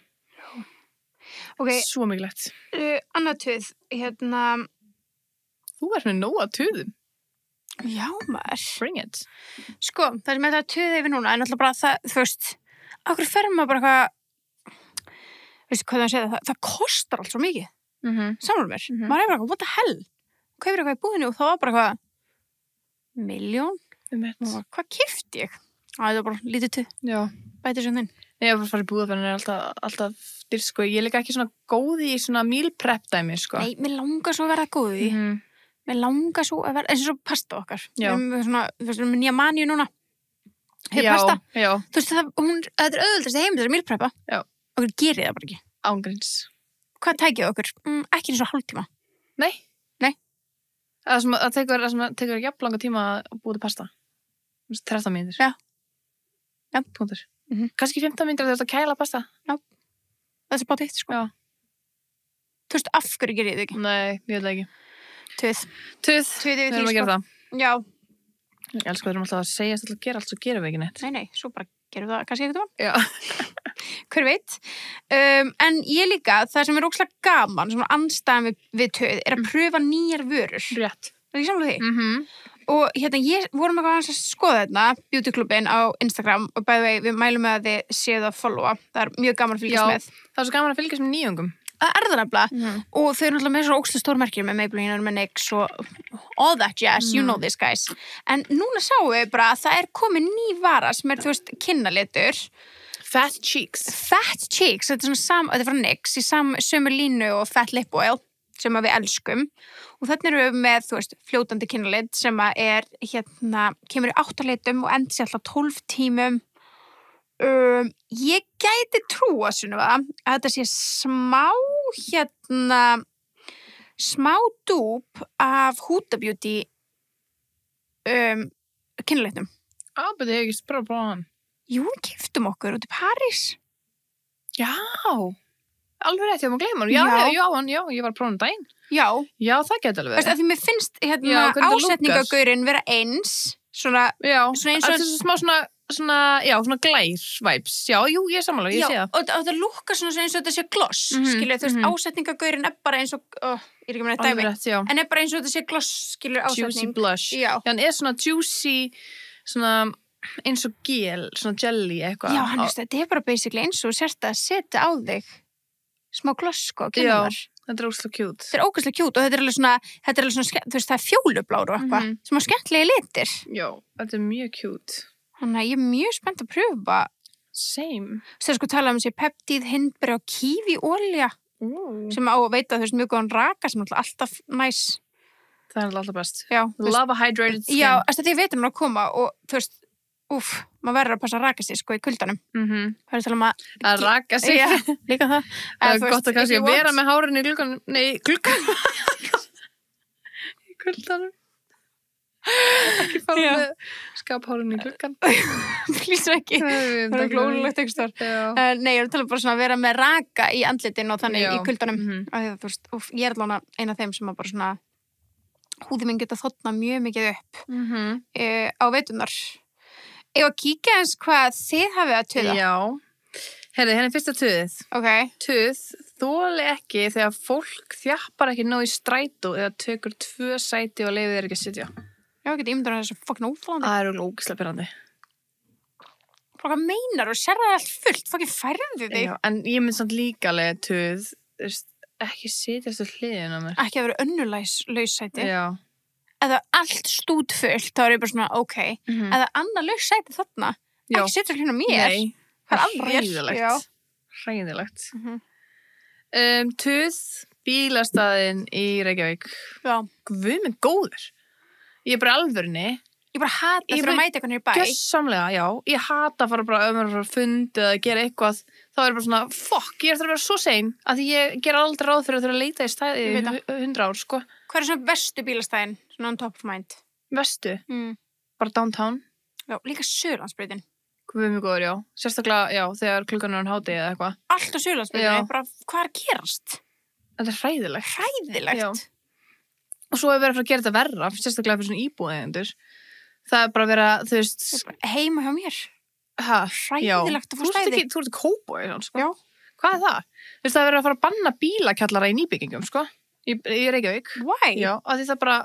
Ok, Svo mikilvægt. annað töð, hérna, Þú ert með nóga tuðum. já maður. Bring it. Sko, það sem þetta töð yfir núna er náttúrulega bara það, þú veist, okkur fer maður bara eitthvað, veistu hvað það segja, það kostar allt svo mikið, samlega mér. Maður er bara eitthvað, what the hell? Kaupir eitthvað í búðinu og það var bara eitthvað, milljón? Hvað keypti ég? Það var bara lítið töð, Já. bæti sér þinn. Ég hef bara farið í búðaferðin er alltaf dýr, sko. Ég er líka ekki svona góð í svona meal prep dæmi, sko. Nei, mér langar svo að verða góð í því. Mér langar svo að verða, eins og svo pasta okkar. Já. Við erum svona, þú veist, við erum með nýja maníu núna. Hefur pasta. Já, Þú veist, þetta er auðvöldast heim þess að mealpreppa. Já. Okkur gerir það bara ekki. ángríns. Hvað tækið okkur? Ekki eins og hálftíma. Nei. Nei. Það tekur jafn langa tíma að búa til pasta. 13 mínútur. Já. Já. Punktur. Kannski 15 mínútur þegar þú ert að kæla pasta. Það er bara eitt, sko. Já. Þú veist, af hverju gerir þið ekki? Nei, ég veit það ekki. Tuð. Tuð, Tuð við yfir erum því, að gera það. Já. Ég elskar við erum alltaf að segja að gera allt, svo gerum við ekki neitt. Nei, svo bara gerum við það kannski eitthvað. Já. Hver veit. En ég líka, það sem er ókslega gaman, sem er andstæðan við tuð, er að pröfa nýjar vörur. Rétt. Það er ekki samlega því. Mhm. Og hérna, vorum eitthvað aðeins að skoða þetta, beautyklubin á Instagram, og bæði við mælum með að þið séu það að followa. Það er mjög gaman að fylgjast með. Það er svo gaman að fylgjast með nýjungum. Það er það nefnilega. Og þau eru náttúrulega með svo ókslega stórmerkir með Maybelline, með NYX og all that jazz, you know this guys. En núna sáum við bara að það er komið ný vara sem er, þú veist, kinnalitur. Fat cheeks. Fat cheeks, þetta er svona þetta er frá NYX, í sömu línu og Fat lip oil, sem að við elskum. Og þarna erum við með, þú veist, fljótandi kinnalit sem að er, hérna, kemur í 8 litum og endur sér alltaf 12 tímum. Ég gæti trúa, Sunniva, að þetta sé smá dúp af Huda Beauty kynleitnum. Betur ég ekki bara prófa hann. Jú, við keyptum okkur út í París. Já, alveg rétt, ég var að gleyma hann. Já, ég var að prófa hann daginn. Já. Já, það geti alveg Veistu, verið. að því mér finnst Já, hvernig það ásetningagaurinn vera eins, svona Já, eins og þetta er smá svona glær vibes. Já, jú, ég er sammála, ég sé það. og það lúkkar svona eins og þetta sé gloss, skilur, þú veist, ásetningagaurinn er bara eins og, ég er ekki meina Alveg dæmi, rétt, já. en er bara eins og þetta sé gloss, skilur, Juicy ásetning. blush. Já. Hann er svona juicy, svona eins og gel, svona jelly eitthvað. Já, hann veist, þetta er bara basically eins og sérst að setja á þig smá gloss, sko, kynnar. Þetta er óslega cute. Þetta er ógeðslega kjút og þetta er alveg svona, þú veist, það er fjólublár og eitthvað, sem á skemmtlegi litir. Já, þetta er mjög cute. Þannig að ég er mjög spennt að pröfa. Same. Það er sko talað um þessi peptíð, hindberi og kífi olía sem á að veita, þú veist, mjög góðan raka sem er alltaf næs. Það er alltaf best. Já. Love a hydrated skin. Já, þess að því veitur hún að koma og þú veist, maður verður að passa að raka sig sko í kuldanum. Það er að tala um að raka sig. Já, líka það. Það er gott að kannski vera með hárinu í glugganum. Nei, glugganum. Í kuldanum. Ekki fara með skaphárinu í gluggan. Please ekki. Það er glóðulegt ekstar. Nei, ég er að tala bara svona að vera með raka í andlitin og þannig í kuldanum. Af því að þú veist, ég er alveg eina af þeim sem að bara svona húði minn geta þotna mjög mikið upp á veitunar. Ég var að kíkja eins hvað þið hafið að tuða. Já. Herri, henni fyrsta tuðið. Ok. Tuð þoli ekki þegar fólk þjappar ekki nóg í strætó eða tökur 2 sæti og leyfið þeir ekki að sitja. Já, ég geti ímyndur að það er svo fucking óþolandi. Það er ógeðslega pirrandi. Hvað meinar og sér það allt fullt? Fucking færðu þig. Já, en ég mynd samt líka alveg tuð, ekki sitjast á hliðina á mér. Ekki að vera önnulaus sæti. Já. Eða allt stút fullt, þá er ég bara svona, ok. Eða annað laus sæti þarna. Já. Ekki sitja hérna mér. Nei, það er hræðilegt. Hræðilegt. Tuð, bílastæðin í Reykjavík. Já. Guð minn góður. Ég er bara alvörinni. Ég bara hata fyrir að mæta eitthvað nýr bæ. Gjössamlega, já. Ég hata að fara bara að funda eða gera eitthvað. Þá er bara svona, ég er það að vera svo sein að því ég ger aldrei ráð fyrir að þurfa að leita í stæði í 100 ár, sko. Hvað er svona vestu bílastæðin? Svona on top of mind. Vestu? Bara downtown. Já, líka Suðurlandsbrautin. Guð minn góður, já. Sérstaklega, já, þegar klukkan er hann hádegi eða eitthvað. Allt á Suðurlandsbrautin, bara hvað er að gerast? Þetta er hræðilegt. Hræðilegt? Já. Og svo er verið að fara að gera þetta verra, sérstaklega fyrir svona íbúðeigendur. Það er bara að vera, þú veist... Heima hjá mér. Hræðilegt að fá stæði. Þú ert í Kópavogi, sko. Já. Hvað er það? Þú veist, það er verið að fara að banna bílakjallara í nýbyggingum, sko. Í Reykjavík. Why? Já, að því það bara...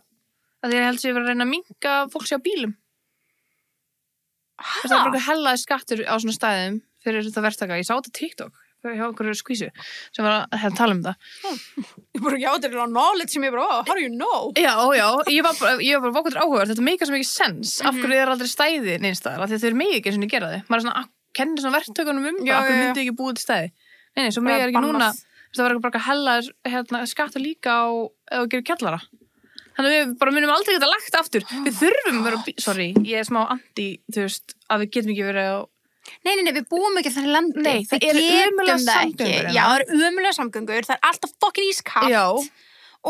að því ég held sér að reyna að minnka fólk sé á bílum. Það er bara hellaði skattur á svona stæðum fyrir þetta verktaka. Ég sá þetta TikTok hjá einhverju skvísu sem var að tala um það. Ég bara játir á knowledge sem ég bara, how do you know? Já, ég var bara vokkur áhugaður. Þetta meikar svo mikið sens. Af hverju er aldrei stæði neinstæðar? Af því að þau eru megi ekki svona að gera þið. Maður er svona að kenna svona verktökunum af hverju myndi ekki búið til stæði. Nei, svo megi er ekki núna. Það var bara hellaði skattur líka á ef þú gerir kjallara. Þannig að við bara munum aldrei geta lagt aftur. Við þurfum að vera, sorry, ég er smá anti, þú veist, að við getum ekki verið á... Nei, við búum ekki þannig landi. Nei, það eru ömulega samgöngur. Já, það eru ömulega samgöngur. Það er alltaf fucking ískalt. Já.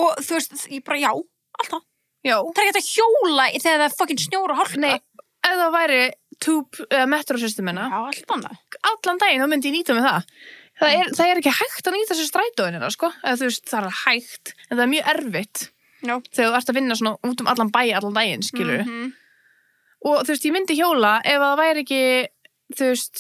Og þú veist, ég bara, já, alltaf. Já. Það er ekki hægt að hjóla þegar það er fucking snjór og hálka. Nei, ef það væri metrosystemina. Já, allt annað. Allan daginn, þá myndi ég nýta með það. Það er ekki hægt að nýta sér strætóinina, sko. Eða þú veist, það er hægt, en það er mjög erfitt. Já. Þegar þú ert að vinna svona út allan bæ allan daginn, skilur. Og þú veist, ég myndi hjóla ef það væri ekki, þú veist,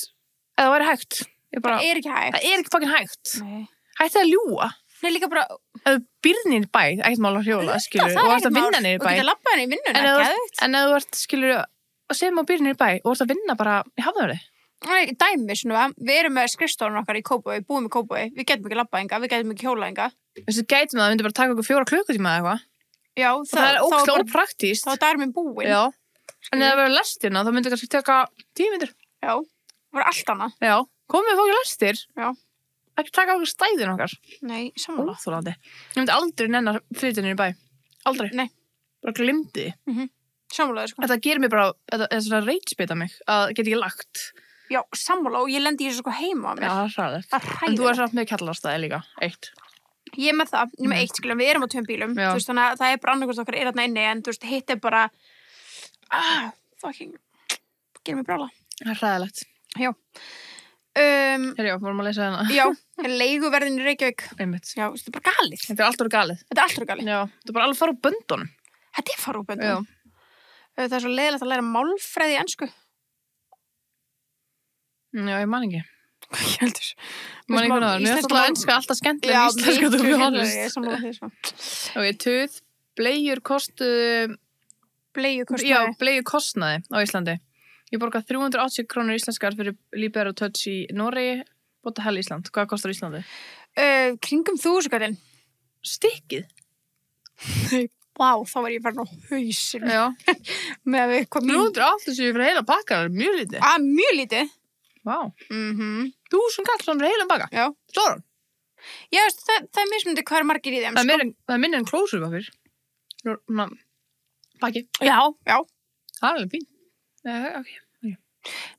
ef það væri hægt. Það er ekki hægt. Það er ekki fucking hægt. Nei. Hægt það að ljúga. Nei, líka bara... Ef þú býrð niður í bæ, ekkert mál að hjóla, skilur. Og ert að vinna niður í bæ. Og geta labbað henni í vinnuna, ekki? En ef þú ert, skilur, að segja maður býrð niður í bæ og ert að vinna bara í Hafnarfirði. Nei, dæmi, svona, við erum með skrifstofan okkar í Kópavogi, búum í Kópavogi, við getum ekki labbað enga, við getum ekki hjóla enga. Þessu gætum það myndi bara taka okkur 4 klukkutíma eða eitthvað. Já, það er ógeðslega ópraktískt. Þá er dagurinn minn búinn. Já. En ef það verður lestina, þá myndi kannski taka 10 mínútur. Já, það verður allt annað. Já, komum við að fá ekki lestir. Já. Ekki taka okkur stæðin okkar. Nei, sammála. Óþolandi. Ég myndi aldrei nenna flytja niður í bæ. Aldrei. Nei. Bara glimti. Sammálaði, sko. Þetta gerir mig bara, þetta er svona reitsbita mig, að geta ekki lagt. Já, sammála og ég lendi í þessu sko heima á mér. Já, það er hræðilegt. Það er En þú hræðilegt. er samt með kjallarastæði líka, eitt. Ég er með það, ég er með eitt, skiljum, við erum á 2 bílum, Já. þú veist, þannig að það er bara annarkvort okkar er þarna inni, en þú veist, hitt er bara, fucking, gerir mig brjála. Það er hræðilegt. Já. Já, vorum að lesa hana. Já, leiguverðin í Reykjavík. Einmitt. Já, þetta er bara galið. Þetta er allt orðið galið. Þetta er alltaf galið. Já, þetta er bara alveg fara úr böndunum. Þetta er fara úr Já. böndum. Það er svo leiðilegt að læra málfræði í ensku. Já, ég man ekki. Ég heldur. Man ekki það. Mér finnst alltaf enska alltaf skemmtilega en íslenska þú við honest. Ég er sammála því, sko. Ok, tuð, bleiur kostuðu... Bleiukostnaði. Já, bleiur kostnaði á Íslandi. Ég borga 380 krónur íslenskar fyrir Liber og Touch í Noregi, bóta hell Ísland. Hvað kostar Íslandi? Kringum 1000 kallinn. Stikkið? Vá, þá var ég farin á hausinn. Já. Með að við komum 380 fyrir heila bakka, það er mjög lítið. Mjög lítið. Vá. 1000 kall svona fyrir heila bakka? Já. Stóran? Já, það er mismunandi hvað er margir í þeim, Það er minni en klósupapir. Svona, bakki. Já. Það er alveg fín. Ok.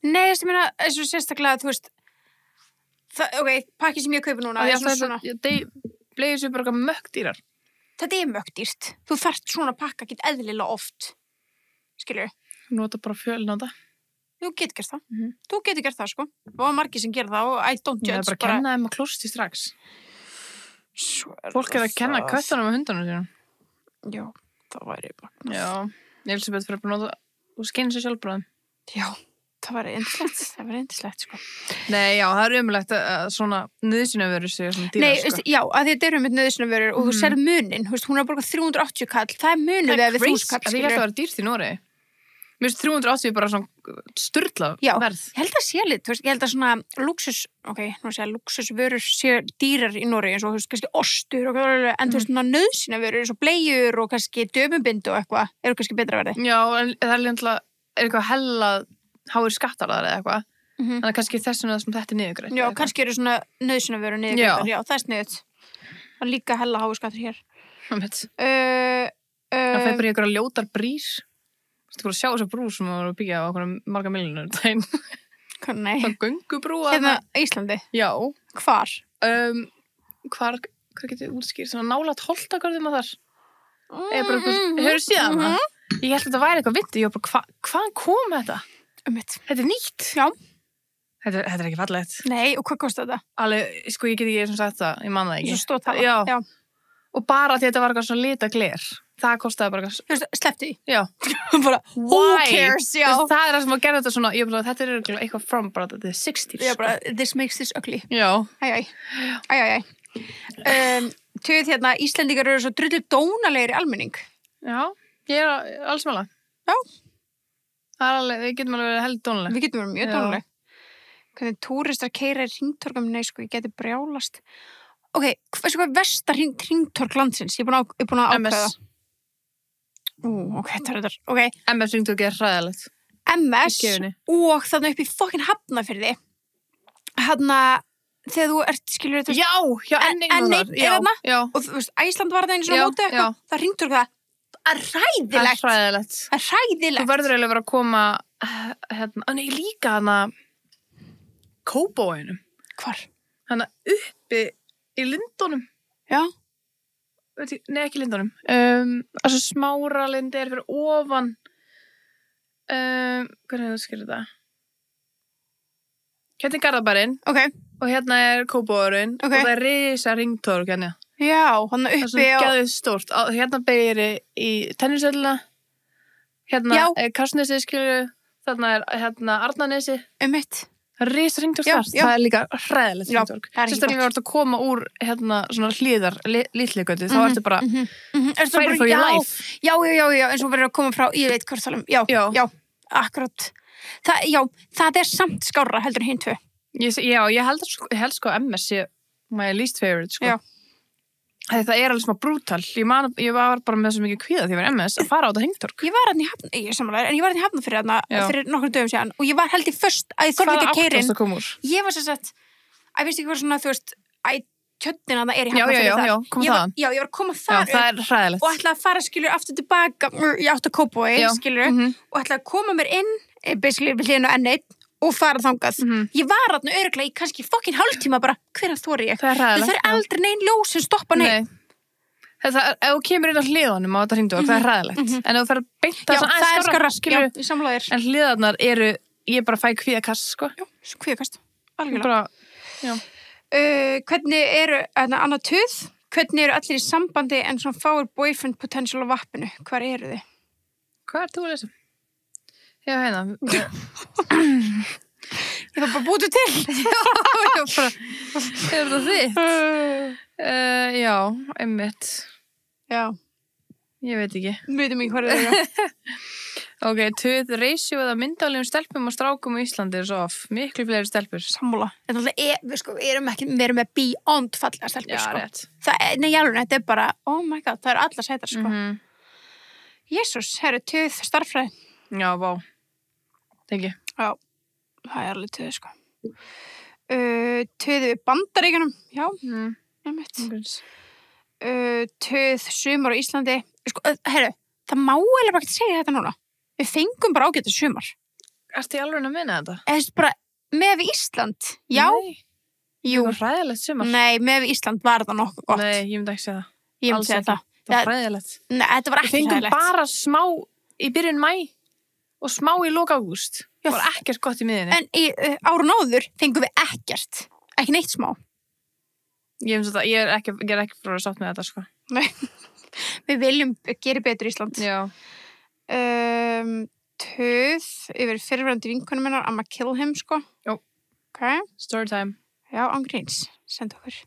Nei, ég meina, eins og sérstaklega, þú veist, pakki sem ég kaupi núna, svona. Bleiur sér bara mökk dýrar. Þetta er mökk dýrt. Þú þarft svona pakka ekki eðlilega oft. Skilur? Nota bara fjölnóta. Þú getur gert það. Þú getur gert það, sko. Og margir sem gera það og I don't Það judge. er bara að kenna þeim að klósti strax. Fólk er að kenna köttunum og hundunum sínum. Já, það væri bara. Já, Elisabeth fyrir að nota og skinna sér sjálfbráðum. Já, það væri yndislegt. Það væri yndislegt, sko. Nei, já, það er umlegt að svona nauðsynjavörur séu svona dýrar, Nei, sko. Já, að þetta eru með nauðsynjavörur og þú serð munin, þú veist, hún er að borga 380 kall, það er munið við 1000 kall, skilur. Ég held að það var dýrt í Noregi. Mér finnst 380 bara svona sturla verð. Já, ég held að sé lit, þú veist, ég held að svona lúksusvörur séu dýrar í Noregi eins og, þú veist, kannski ostur og en þú veist, svona nauðsynjavörur eins og bleiur og kannski dömubindu og eitthvað, eru kannski betra verði. Já, en það er eitthvað hella háir skattar þar eða eitthvað. Þannig að kannski þessum sem þetta er niðurgreitt. Já, kannski eru svona nauðsynjavörur niðurgreitar, já, það er sniðut. Það er líka hella háir skattar hér. Það fer bara í einhverja ljótar brýr. Þú voru að sjá þessa brú sem voru að byggja á okkur marga miljónur. Nei. Það göngubrú. Hérna Íslandi? Já. Hvar? Hvað getur þið útskýrt? Svona nálægt holtagörðum að þar. Hefur séð hana? Ég held að þetta væri eitthvað viti. Ég var bara, hvaðan kom þetta? Þetta er nýtt. Já. Þetta er ekki fallegt. Nei, og hvað kostar þetta? Alveg, sko, ég get ekki sem sagt það. Ég man það ekki. Svo stóðtala. Já. Og bara því þetta var eitthvað svona lita gler. Það kostaði bara eitthvað. Þú veist, slepptu því. Já. Bara, who cares, já. Það er það sem að gera þetta svona, ég bara, þetta er eitthvað from bara the 60s. Já, bara, this makes this ugly. Já. Æj. Töð hérna, Íslendingar eru svo drullu dónalegir í almenning. Já, ég er alls meðlega. Já. Það er alveg, við getum alveg verið held dónaleg. Við getum verið mjög dónaleg. Hvernig túristar keyra í hringtorgum, nei, sko, ég geti brjálast. Ok, veistu hvað versta hringtorg landsins? Ég er búin að ákveða. Ok, það er þetta. Ok. MS hringtorg er hræðilegt. MS og þarna upp í fokkin Hafnarfirði. Þarna, þegar þú ert, skilur þetta. Já, N1 er þarna. Já. Og þú veist, Æsland var það einu svona mótið eitthvað. Það hringtorg það. Það er hræðilegt. Það er hræðilegt. Þú verður eiginlega verið að koma, nei, líka hana Kópavoginum. Hvar? Hana uppi í Lindunum. Já. Nei, ekki Lindunum. Altså Smáralindi er fyrir ofan. Hvernig þú skilur þetta? Hérna er Garðabærinn. Ok. Og hérna er Kópavogurinn. Ok. Og það er risa hringtorg hérna. Já, hann uppi. Það er svona geðið stórt. Hérna byrjir í tennisöllina. Hérna er Karsnesi, skilur. Þarna er hérna Arnarnesi. Mitt. Það er risa hringtorg þar. Það er líka hræðilegt hringtorg. Sérstaklega við varum að koma úr hérna svona hlíðar litlíkautu. Þá ertu bara fighting for your life. Já, eins og verður að koma frá, ég veit hvað talum. Já, akkurat. Það er samt skárra heldur en hinn tvö. Já, ég held sko MS sé my least favorite, sko. Já. Það er alveg smá brútal. Ég var bara með svo mikið kvíða því að ég var MS að fara á þetta hringtorg. Ég var hérna í Hafnarfirði hérna fyrir nokkrum dögum síðan og ég var held í först að ég þorði ekki að keyra inn. Hvað áttast að koma úr? Ég var sem sagt, ég veist ekki hvað svona, þú veist, tjötnin að það er í Hafnarfirði þar. Já, koma þaðan. Já, ég var að koma þar upp. Já, það er hræðilegt. Og ætlaði að fara, skilur, aftur tilbaka, ég átti að Kópavogi, skilur, og ætlaði að koma mér inn, basically við hliðina á N1 og fara þangað. Ég var þarna örugglega í kannski fucking hálftíma bara, hvenær þori ég? Það er hræðilegt. Það er aldrei nein ljós sem stoppa neinn. Ef þú kemur inn á hliðunum á þetta hringdór, það er hræðilegt. En ef þú ferð beint Já, það það er skárra, skilur, ég sammála þér. en hliðarnar eru, ég bara fæ kvíðakast, sko. Já, kvíðakast, algjörlega. Já. Hvernig eru, annað tuð, hvernig eru allir í sambandi en svona fáir boyfriend potential á vappinu? Hvar eru þið? Hvað ert þú að lesa? Já, hérna. Ég var bara bútu til. Já, bara, er það þitt? Já, einmitt. Já. Ég veit ekki. Veitum ekki hvað það eru. Ok, tuð ratio eða myndalegum stelpum og strákum á Íslandi er svo off. Miklu fleiri stelpur. Sammála. En við erum með beyond fallega stelpur, Já, sko. rétt. Nei, alveg, þetta er bara, oh my god, það eru allar sætar, sko. Jesús, herru, tuð, starffræði. Já, vá. Tengi. Já, það er alveg tuð, sko. Tuð við Bandaríkjunum, já, einmitt. Tuð, sumar á Íslandi. Sko, herru, það má eiginlega bara ekki segja þetta núna. Við fengum bara ágætið sumar. Ertu í alveg að minna þetta? Eða bara, með við Ísland, já. Nei, Jú. það var hræðilegt sumar. Nei, með við Ísland var það nokkuð gott. Nei, ég myndi ekki segja það. Ég myndi Alls segja ekki. það. Það var hræðilegt. Nei, þetta var Við ekki fengum hræðilegt. bara smá í byrjun mæ og smá í lok ágúst. Það var ekkert gott í miðinni. En í árun áður fengum við ekkert. Ekki neitt smá. Ég er ekki frá að sátt með þetta, sko. Nei. Við viljum gera betur í Ísland. Já. Tuð yfir fyrirverandi vinkonum minnar, I'ma kill him, sko. Jó. Ok. Storytime. Já, ángríns. Senda okkur.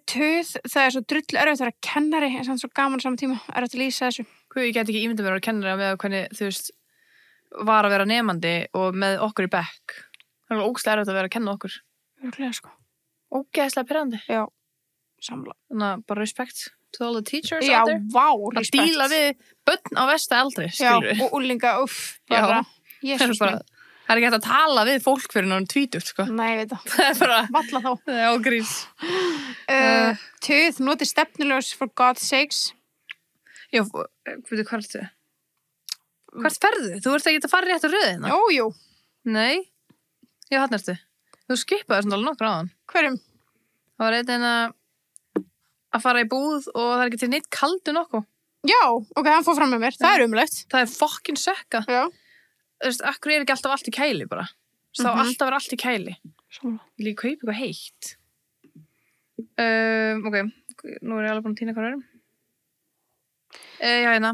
Tuð, það er svo drull erfitt að vera kennari, en samt svo gaman saman tíma. Erfitt að lýsa þessu. Hvað, ég get ekki ímyndað mér að kennara með hvernig, þú veist, var að vera nemandi og með okkur í bekk. Það var ógeðslega erfitt að vera að kenna okkur. Örglega, sko. Ógeðslega pirrandi. Já, samla. Þannig að bara respect to all the teachers Já, out there. vá, Að respekt. díla við börn á versta aldri, Já, skilur við. og úlinga, bara, Jesús Það er ekki hægt að tala við fólk fyrir náttúrulega tvítugt, sko. Nei, ég veit það. Það er bara, Valla þá. það er ágrís. Tuð, noti stefnuljós for God's sakes. Já, hvað er þetta? Hvert ferðu? Þú ert ekki að fara rétt á röðina? Jú, jú. Nei. Já, hann ertu. Þú skipaði svona alveg nokkur á hann. Hverjum? Það var einn að fara í búð og það er ekki til neitt kaldu nokkuð. Já, ok, hann fór fram með mér. Það er umlegt. Það er fokkin sökka. Já. Þú veist, akkur er ekki alltaf allt í kæli bara. Það á alltaf að vera allt í kæli. Samla. Ég líka kaupa eitthvað heitt. Ok, nú er ég alveg búin að týna hvað erum. Já, hérna.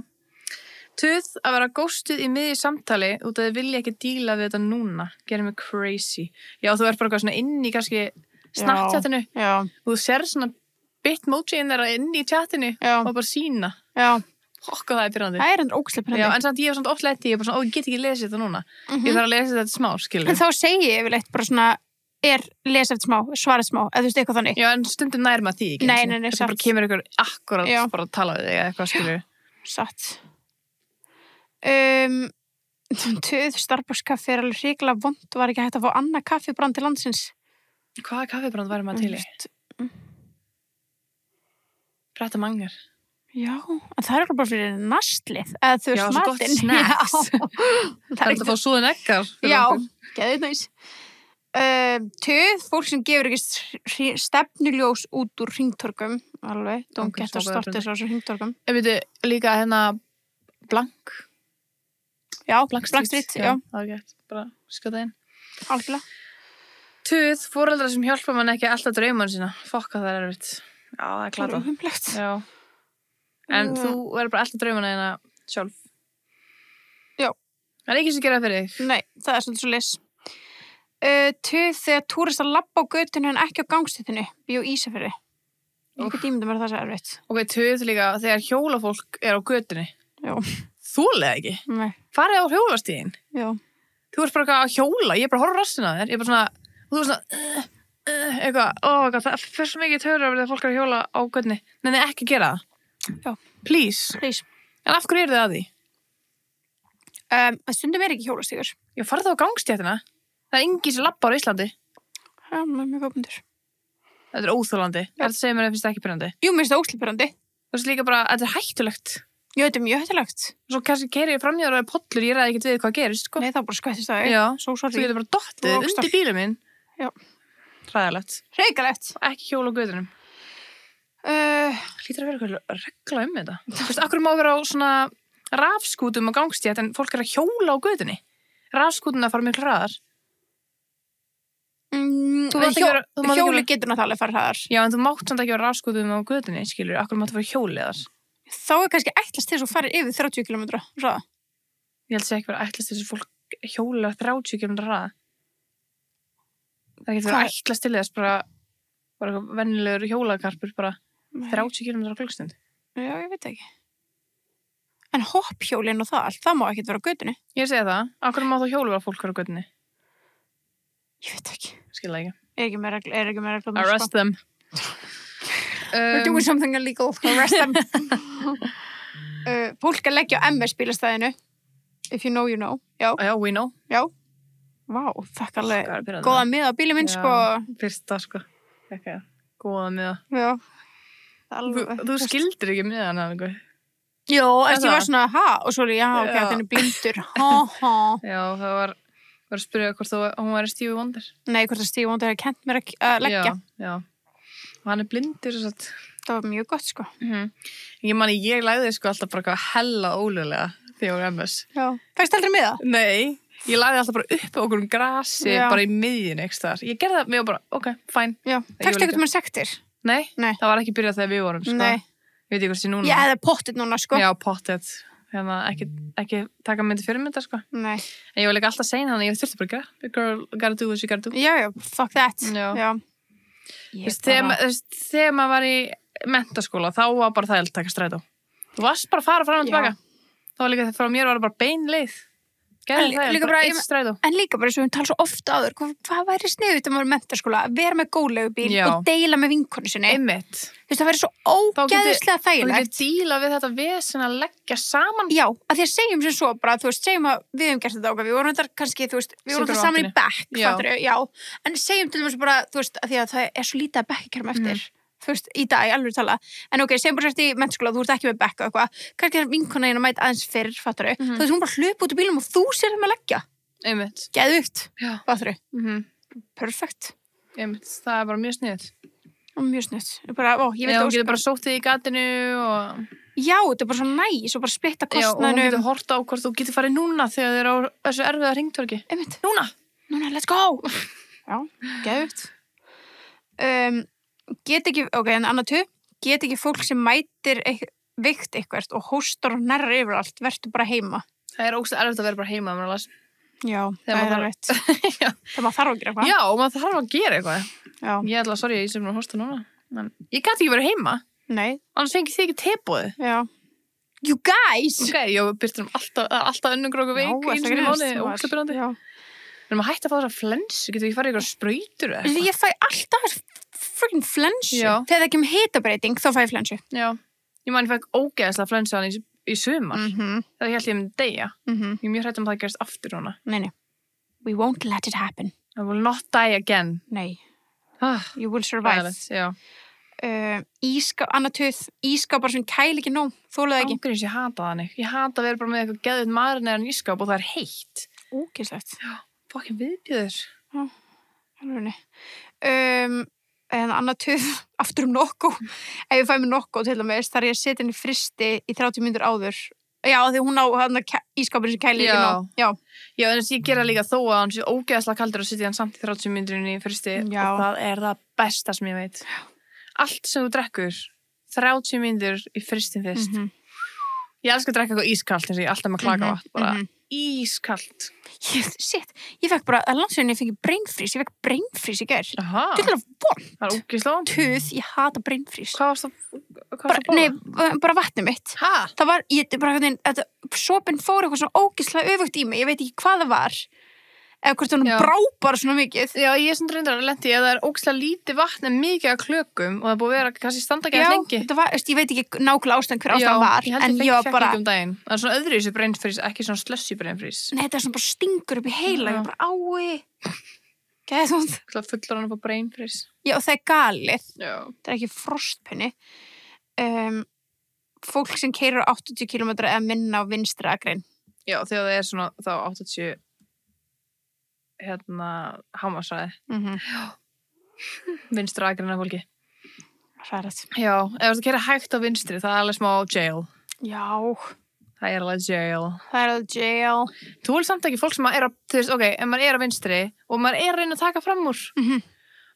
Tuð að vera góstuð í miðju samtali út að þið vilja ekki díla við þetta núna. Gerir mig crazy. Já, þú ert bara eitthvað svona inn í kannski Snapchatinu. Já. Og þú sér svona bitmojiinn þeirra inn í chatinu Já. og bara sína. Já. Hokka það er byrjandi. Það er endur ógeðslega Já, pirrandi. en samt ég hef svona oft lett ég er bara svona, ég get ekki lesið þetta núna. Ég þarf að lesa þetta smá, skilur. En þá segi ég yfirleitt bara svona, lesa eftir smá, svara eftir smá, eða þú veist eitthvað þannig. Já, en stundum nær maður því ekki. Nei, einu sinni. nei, Þetta bara satt. kemur ykkur akkurat Já. bara að tala við þig eða eitthvað, skilur. Satt. Tuð, Starbucks kaffi er alveg hrikalega vond, var ekki hægt að fá annað kaffi brand til landsins. Hvaða kaffibrand væri maður til í? Bretta mangar. Já, en það er alveg bara fyrir nastlið, eða þú Já, veist svo gott matinn. snacks. Já. Það er að fá súðin eggar. Já, geðið næs. Tuð, fólk sem gefur ekki stefnuljós út úr hringtorkum, alveg, don't Ok, get us svo góður started á þessu hringtorkum. Ég veit líka hérna blank. Já, Blank Street, já, Það er gett, bara skjóta inn. algjörlega. Tuð, foreldrar sem hjálpa mann ekki alltaf drauman sína. Fokka það er erfitt. Já, það er Það er klata. umhumlegt. Já. En Já. þú verður bara alltaf draumana þína sjálf. Já. Það er ekki sem gera það fyrir þig. Nei, það er svolítið svo leys. Tuð, þegar túristar labba á götunni en ekki á gangstéttinni, bíó Ísafirði. Ég get ímynda mér að það sé erfitt. Ok, tuð líka þegar hjólafólk er á götunni. Já. Þúlega ekki. Nei, Farið á hjólastíðin. já. Þú ert bara eitthvað að hjóla. Ég er bara að horfa á rassina á þér. Ég er bara svona, og þú er svona, eitthvað, það fer svo mikið töður af þegar fólk er að hjóla á götunni. Nei, ekki gera það. Já. Please. Please. En af hverju eru þið að því? Stundum er ekki hjólastígur. Já, farið þá á gangstéttina. Það er engin sem labbar á Íslandi. Já, mjög góðbundur. Þetta er óþólandi. Já. Þetta segir mér að það finnst ekki pyrrandi. Jú, mér finnst það óslipurandi. Þú veist líka bara, þetta er hættulegt. Já, þetta mjög hættulegt. Svo kannski keiri ég fram í það og það er pollur, ég ræði ekkert við hvað gerist, sko. Nei, það bara skvættist það. Já, Svo þú sorry. getur bara dottið undir bílum minn. Já. Hræðilegt. Hreikalegt. Ekki hjóla á götunum. Hlýtur að vera eitthvað regla þetta. Þú veist, akkur má vera á svona rafskútum og gangstíð, en fólk er að hjóla á götunni. Rafskútuna fara miklu hraðar. Hjóli getur náttúrulega að fara hraðar. Já, en þú mátt samt ekki á rafskútum á götunni, skilur, akkur máttu fara hjóliðar. Þá er kannski ætlast til þess að fara yfir 30 km hraða. Ég held að ekki vera ætlast til þess að fólk hjóla 30 km hraða. Það getur verið ætlast til þess bara eitthvað vennilegur hjólakarpur, bara 30 km á klukkstund. Já, ég veit ekki. En hopphjólinn og það allt, það má ekkert vera á götunni. Ég segi það, akkur má þá hjóla vera fólk vera á götunni. Ég veit ekki. Skil það ekki. Er ekki með regla. Arrest them. We're doing something illegal. Arrest them. Fólk að leggja á MS bílastæðinu. If you know, you know. Já, we know. Já. Vá, þakka alveg góða miða á bílum minn, sko. Fyrsta, sko. Ekki, góða miða. Já. Þú skildir ekki miðan, eða? Jó, eftir ég var svona, og svo er ég, ok, þenni blindur. Já, það var að spyrja hvort hún var Stevie Wonder. Nei, hvort að Stevie Wonder hefði kent mér að leggja. Já. Og hann er blindur, svo að... Það var mjög gott, sko. Ég lagði, sko, alltaf bara hella ólulega þegar ég var MS. Já. Fækst aldrei miða? Nei, ég lagði alltaf bara upp á okkur grasi, bara í miðjun, ekki þar. Ég gerði það, mér var bara, ok, fæn. Já. Fækst ekkert með sektir? Nei, það var ekki byrjað þegar við vorum, sko. Nei. Ég veit ekki hvort ég núna. Ég hefði pottet núna, sko. Já, pottet. Hérna, ekki taka myndi fyrir mynda, sko. Nei. En ég var líka alltaf sein hann, ég þurfti bara að gera. Girl, gotta do what you gotta do. Já, fuck that. Já. Þegar maður var í menntaskóla, þá var bara það að taka strætó. Þú varst bara að fara fram og tilbaka. Það var líka þegar frá mér var bara bein leið. En líka bara eins og við tala svo ofta áður, hvað væri sniðugt að maður er menntaskóla, að vera með góðlegubíl og deila með vinkonu sinni. Einmitt. Það væri svo ógeðislega þægilegt. Þú getur díla við þetta vesen að leggja saman. Já, að því að segjum sem svo bara, þú veist, segjum að við höfum gert þetta okkar, við vorum þetta kannski, þú veist, við vorum þetta saman í bekk, fattur við, já. En segjum til dæmis bara, þú veist, að því að það er svo lítið að bekkkerm eftir. Þú veist, í dag, alveg tala. En ok, segjum bara sérst í mennskóla, þú ert ekki með bekka og eitthvað. Kannski er vinkona einu að mæta aðeins fyrr, fattur við. Þú veist, hún bara hlaup út úr bílum og þú sér það með að leggja. Einmitt. Geðugt, fattur við. Perfekt. Einmitt, það er bara mjög sniðt. Mjög sniðt. Ég veit þú getur bara sóttið í gatinu og... Já, þetta er bara svo næs og bara splitta kostnaðinu. Já, og hún getur horta á hvort þú getur farið núna þegar þið eru á þessu erfiða hringtorgi. Einmitt. Núna, let's go. Já, geðugt. En annað get ekki fólk sem mætir veikt eitthvað og hóstar og nærra yfir allt, verður bara heima. Það er ógeðslega erfitt að vera bara heima þegar maður las. Já, það er rétt. Þegar maður þarf að gera eitthvað. Já, maður þarf að gera eitthvað. Já. Ég ætla, sorry, ég sem er að hósta núna. Men ég gæti ekki verið heima. Nei. Annars fengið þið ekki teboðið. Já. You guys! Ok, ég byrstum alltaf önnugróku veik í einu mánuði, ógeðslega byrjandi. Við erum að hætta að fá þessa flensu, getur við farið ykkur sprautur eða eitthvað? Ég fæ alltaf freaking flensu. Þegar það kemur hitabreyting, þá fæ ég flensu. Já, ég fæk ógeðslega flensu hann í sumar. Það held ég deyja. Ég er mjög hrædd það gerist aftur núna. Nei. We won't let it happen. I will not die again. Nei. You will survive. Já. Ískapar sem kæli ekki nóg, þólaði ekki. Ángurins, ég hata þannig. Ég hata að vera bara með eitthvað geðið maður neðan ískap og það er heitt. Ógeðslegt. Já, fokkin viðbjöður. Já, alveg. En annað tuð, aftur Nokko. Ef ég fæ mig Nokko til dæmis, þar ég setja henni fristi í 30 mínútur áður. Já, því hún á ískapurinn sem kæli ekki nóg. Já, en þess ég gera líka þó að hann sé ógeðslega kaldur að setja hann samt í 30 mínútur í fristi og það er það besta sem ég veit. Allt sem þú drekkur 30 mínútur í fristin fyrst. Ég elskar að drekka eitthvað ískalt eins og ég alltaf með klakavatn, bara ískalt. Ég fekk bara, að landsveginni ég fengi brainfreeze, ég fekk brainfreeze í gær. Aha. Þetta er vond. Það er ógeðslega vond. Tuð, ég hata brainfreeze. Hvað varst það? Nei, bara vatnið mitt. Hæ? Það var, sopinn fór eitthvað svona ógeðslega öfugt í mig, ég veit ekki hvað það var. Eða hvort hún brá bara svona mikið. Já, ég er svona reyndar að lenti að það er ógeðslega lítið vatn en mikið af klökum og það er búið að vera kannski standa ekki að lengi. Já, ég veit ekki nákvæmlega ástæðan hver ástæðan var. En ég var bara... Daginn. Það er svona öðru í þessu brainfreeze, ekki svona slushy brainfreeze. Nei, þetta er svona bara stingur upp í heila. Ég bara ái. Gæði svona. Það fullar hann upp á brainfreeze. Já, og það er galið. Já. Það er ekki frostpenni. fólk sem keyrir 80 km eða minna á vinstri akrein. Já, þegar það svona þá 80 hámarksræði. Vinstri akreina fólki. Hræðilegt. Já, ef þú keyrir hægt á vinstri, það alveg smá jail. Já, Það alveg jail. það alveg jail. Þú vil samt ekki fólk sem að þú veist, ok, ef maður á vinstri og maður að reyna að taka fram úr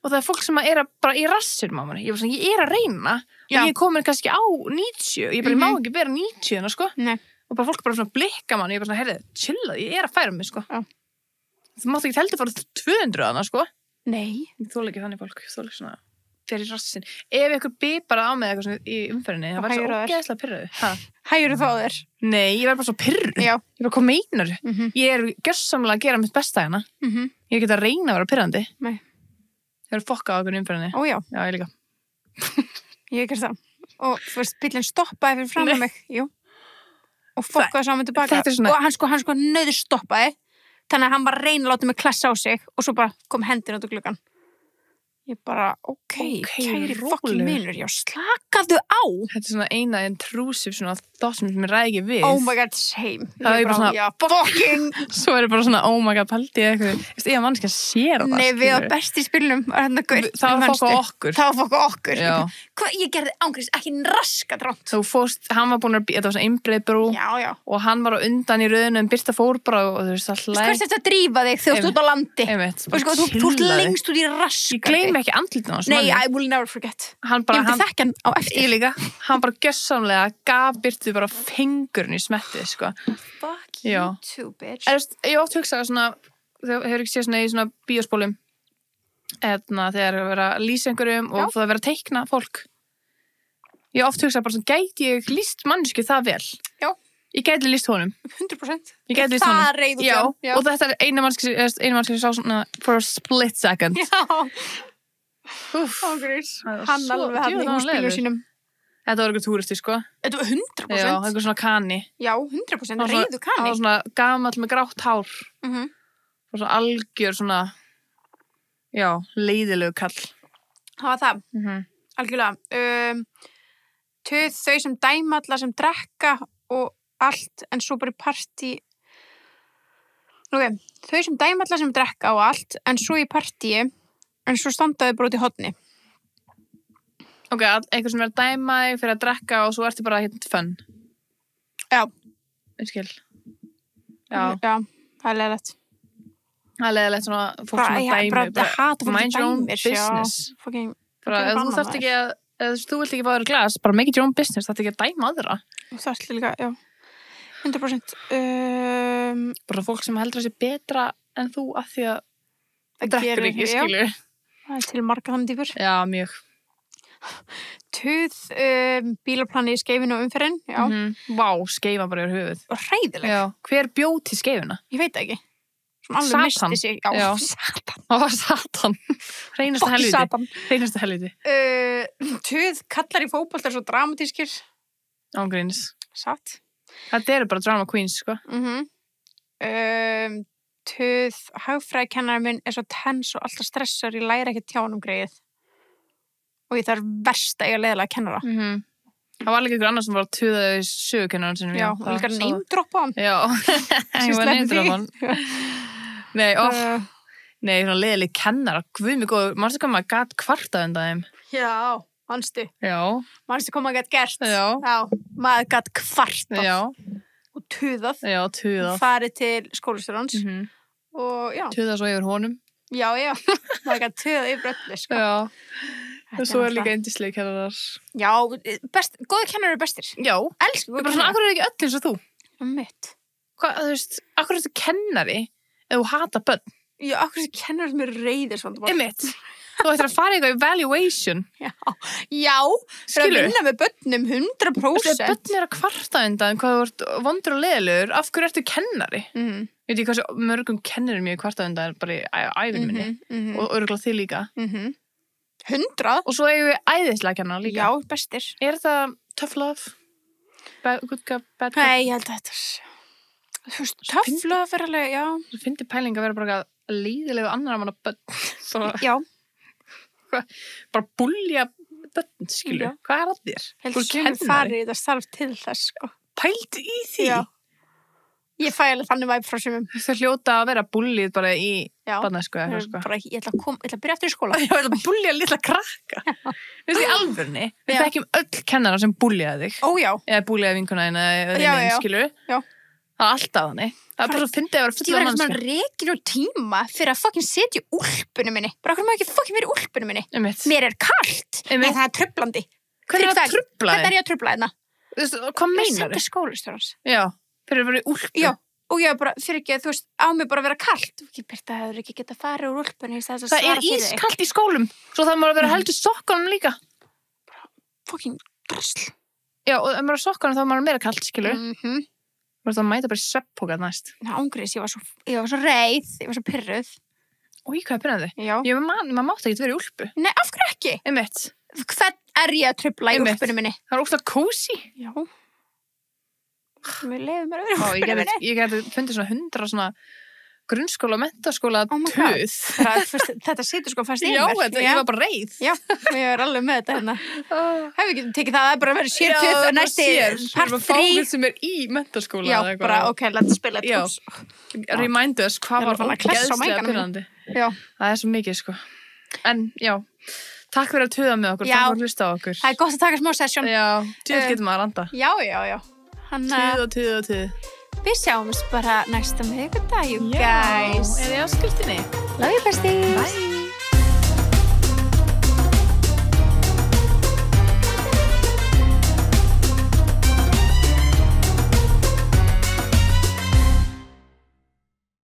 og það fólk sem að bara í rassir á manni. Ég að reyna Já. og ég komin kannski á 90. Ég bara, ég má ekki vera 90, sko. Nei. Og bara fólk bara svona blikka mann. Ég bara svona, heyrðu, chilla, ég að færa mig, sko. Já. Þú mátt ekki heldur fara 200 hana, sko. Nei. Ég þóla ekki þannig fólk. Ég þóla ekki svona fyrir rassin. Ef ykkur bípar á mig eitthvað svona í umferðinni, það væri svo ógeðslega pirruð. Hægirðu þá þér? Nei, ég verð bara svo pirruð. Já. Ég bara, hvað meinar? Ég gjörsamlega að gera mitt besta hérna. Ég get að reyna að vera pirrandi. Nei. Ég verð fokkað á okkur umferðinni. Ó já. Já, ég líka. Ég gerði það. Og þú veist, bíllinn stoppaði fyrir fram mig. Jú. Og fokkaði saman tilbaka. Svona... Og hann nöður stoppaði. Þannig að hann bara reyna að láta mig klessa á sig og svo bara kom hendin út úr gluggan. Ég bara, kæri fucking vinur, já, slakaðu á. Þetta svona eina intrusive svona þátt sem mér ræði ekki við. Oh my god, same. Það er bara svona, já, fucking. Svo er bara svona, oh my god, paldi eitthvað. Þú veist, ég að mannskja sér það. Nei, við var best í spilnum. Það var fokk á okkur. Það var fokk á okkur. Já. Hvað, ég gerði ángriðs ekki raskat ránt. Þú fórst, hann var búin að, þetta var svona einbreiðbrú. Já, já. Og hann var á undan í röðinu, Birta fór bara og þú veist, það Hvers þetta að drífa þig þegar þú ert út á landi? Þú ert lengst út í raskati. Ég gleymi ekki andlitinu hans. Nei, I will never forget. Ég myndi þekka hann á eftir. Ég líka. Hann bara gjössamlega gaf Birtu bara fingurinn í smettið, sko. Fuck you too, bitch. Ég oft hugsaði svona, þegar hefur ekki séð svona í svona bíóspólum, þegar er að vera að lýsa einhverjum og það er að vera að teikna fólk. Ég oft hugsaði bara svona, gæti ég lýst mannsku það vel? Já. Ég gæti lýst honum. 100%. Ég gæti lýst honum. Það reyður já. Og þetta er einu mannski sem sá svona for a split second. Já. Ángriðs. Hann alveg hann í húsbílu sínum. Þetta var eitthvað túristi, sko. Þetta var 100%. Já, eitthvað svona kani. Já, 100%. Reyðu kani. Það var svona gamall með grátt hár. Og svona algjör svona, já, leiðilegu kall. Það var það. Algjörlega. Þau sem dæma alla sem drekka og allt, en svo bara í partí. Ok, þau sem dæma alla sem drekka og allt, en svo í partíi, en svo standaði bara út í horni. Ok, eitthvað sem er að dæma þig fyrir að drekka og svo ertu bara hérna fun. Já. Ég skil. Já. Já, það er leiðilegt. Það er leiðilegt svona fólk sem að dæmi. Bara hata fólk sem dæmir. Business. Fucking. Bara, ef þú þarft ekki að, ef þú vilt ekki fá þér glas, bara make it your own business, þarft ekki að dæma aðra. Það er líka, já. 100%. Bara fólk sem heldur að sé betra en þú af því að það drekkur ekki, skilur. Það er til marga þannig dýpur. Já, mjög. Bílaplani í Skeifinu og umferðin, já. Vá, Skeifa bara yfir höfuð. Og hræðileg. Já. Hver bjóð til Skeifina? Ég veit ekki. Sem alveg misti sig. Já, Satan. Það var Satan. Hreinasta helviti. Satan. Hreinasta helviti. Kallar í fótbolta er svo dramatískir. Ángríns. Satt. Þetta eru bara drama queens, sko. Hagfræðikennari minn er svo tens og alltaf stressar, ég læri ekki tjánum greið. Og ég þarf verst að eiga leiðilega kennara. Það var líka ykkur annar sem var að tuða í sögukennaran sinum. Já, og líka neymdroppa hann. Já, ég var neymdroppa hann. Nei, svona leiðileg kennara, guð mig góð, mannstu hvað maður gat kvartað undan þeim? Já, mannstu. Já. Mannstu hvað maður gat gert? Já. Já, maður gat kvartað. Já. Og tuðað. Já, tuðað. Farið til skólastjórans. Og já. Tuðað svo yfir honum. Já, maður gat tuðað yfir öllu, sko. Já. Og svo er líka yndislega kennarar. Já, góði kennarar eru bestir. Já. Elsku góði kennarar. Akkur er ekki öll eins og þú? Mitt. Hvað, þú veist, akkur er þetta kennari ef þú hata börn? Já, akkur er þetta kennarar sem eru reiðir svona. Mitt. Þú ættir að fara eitthvað evaluation. Já, fyrir að vinna með börnum 100%. Börn er að kvarta undan hvað þú ert vondur og leiðilegur, af hverju ertu kennari? Ég veit ekki hvað svo mörgum kennarum ég kvarta undan bara í ævinu minni og örugglega þig líka. 100. Og svo eigum við æðislega kennara líka. Já, bestir. Er það tough love? Good cup, bad cup? Nei, ég held að þetta er... Þú veist, tough love er alveg, já. Þú finnir pæling að vera bara leiðilegu annar að manna börn. Já. Bara búlja börn, skilur. Já. Hvað er að þér? Heldur kemur farið þetta starf til þess, sko. Pældu í því. Já. Ég fæ alveg þannig væp frá sumum. Það hljóta að vera bullið bara í Já. barnæsku eða eitthvað, sko. Bara, ég ætla að byrja aftur í skóla. Já, þetta bullið að litla krakka. Þú veist, í alvörni, við Já. þekkjum öll kennara sem bulliða þig. Ó, já. Eða bulliða vinkunaðina eða Já, þinn, já. skilur. Já. Það er alltaf þannig. Það er bara svo fyndið að vera Ég fulla var ekki mannskja. svona reikin úr tíma fyrir að fucking setja í úlpunum minni. Bara hvernig maður ekki fucking verið í úlpunum minni. Einmitt. Mér er kalt. Einmitt. En það er tröflandi. Hvernig er það trufla Hvernig þig? er ég að tröfla hérna? Þú veist, hvað Ég meinar sendi skólastjórans. Já, fyrir að vera í úlpu. Já. Og ég bara, fyrir ekki, þú veist, á mig bara að vera kalt. Og ég byrta, hefur ekki getað farið úr úlpunni í þess að Það svara er fyrir þig. ískalt í skólum. Svo það maður að vera heldur sokkanum líka. Fucking drusl. Já, og ef maður er sokkanum þá er maður meira kalt, skilur. Mhm. Þú veist, það mæta bara í sveppókað næst. Ángriðs, ég var svo reið, ég var svo pyrruð. Új, hvað er byrjandi? Já. Maður mátti ekki vera í úlpu. Nei, af hverju ekki? Einmitt. Hvern er ég að tröfla í Einmitt. úlpunni minni? Það er óslega kósi. Já. Mér leiði mér að vera í Ó, úlpunni minni. ég geti fundið svona 100 svona grunnskóla og mentaskóla Oh my God. töð. Þetta situr sko fast í Já, mér. ég var bara reið. Já, ég er alveg með þetta hérna. Hef ekki tekið það að bara vera Já, 70 það er næsti part 3. fáið sem er í mentaskóla. Já, eða eitthvað. bara ok, let's spila Já. tools. Remind us hvað Ég er var farin að klessa á ógeðslega mækanum. pyrrandi. Já, Það er svo mikið, sko. En, já, takk fyrir að tuða með okkur, Já. takk fyrir að hlusta á okkur. það er gott að taka smá session. Já, tuð getur maður að randa. Já. Hann Tuð. við sjáumst bara næsta miðvikudag, you guys. Er þið á skriftinni? Love you, besties. Bye.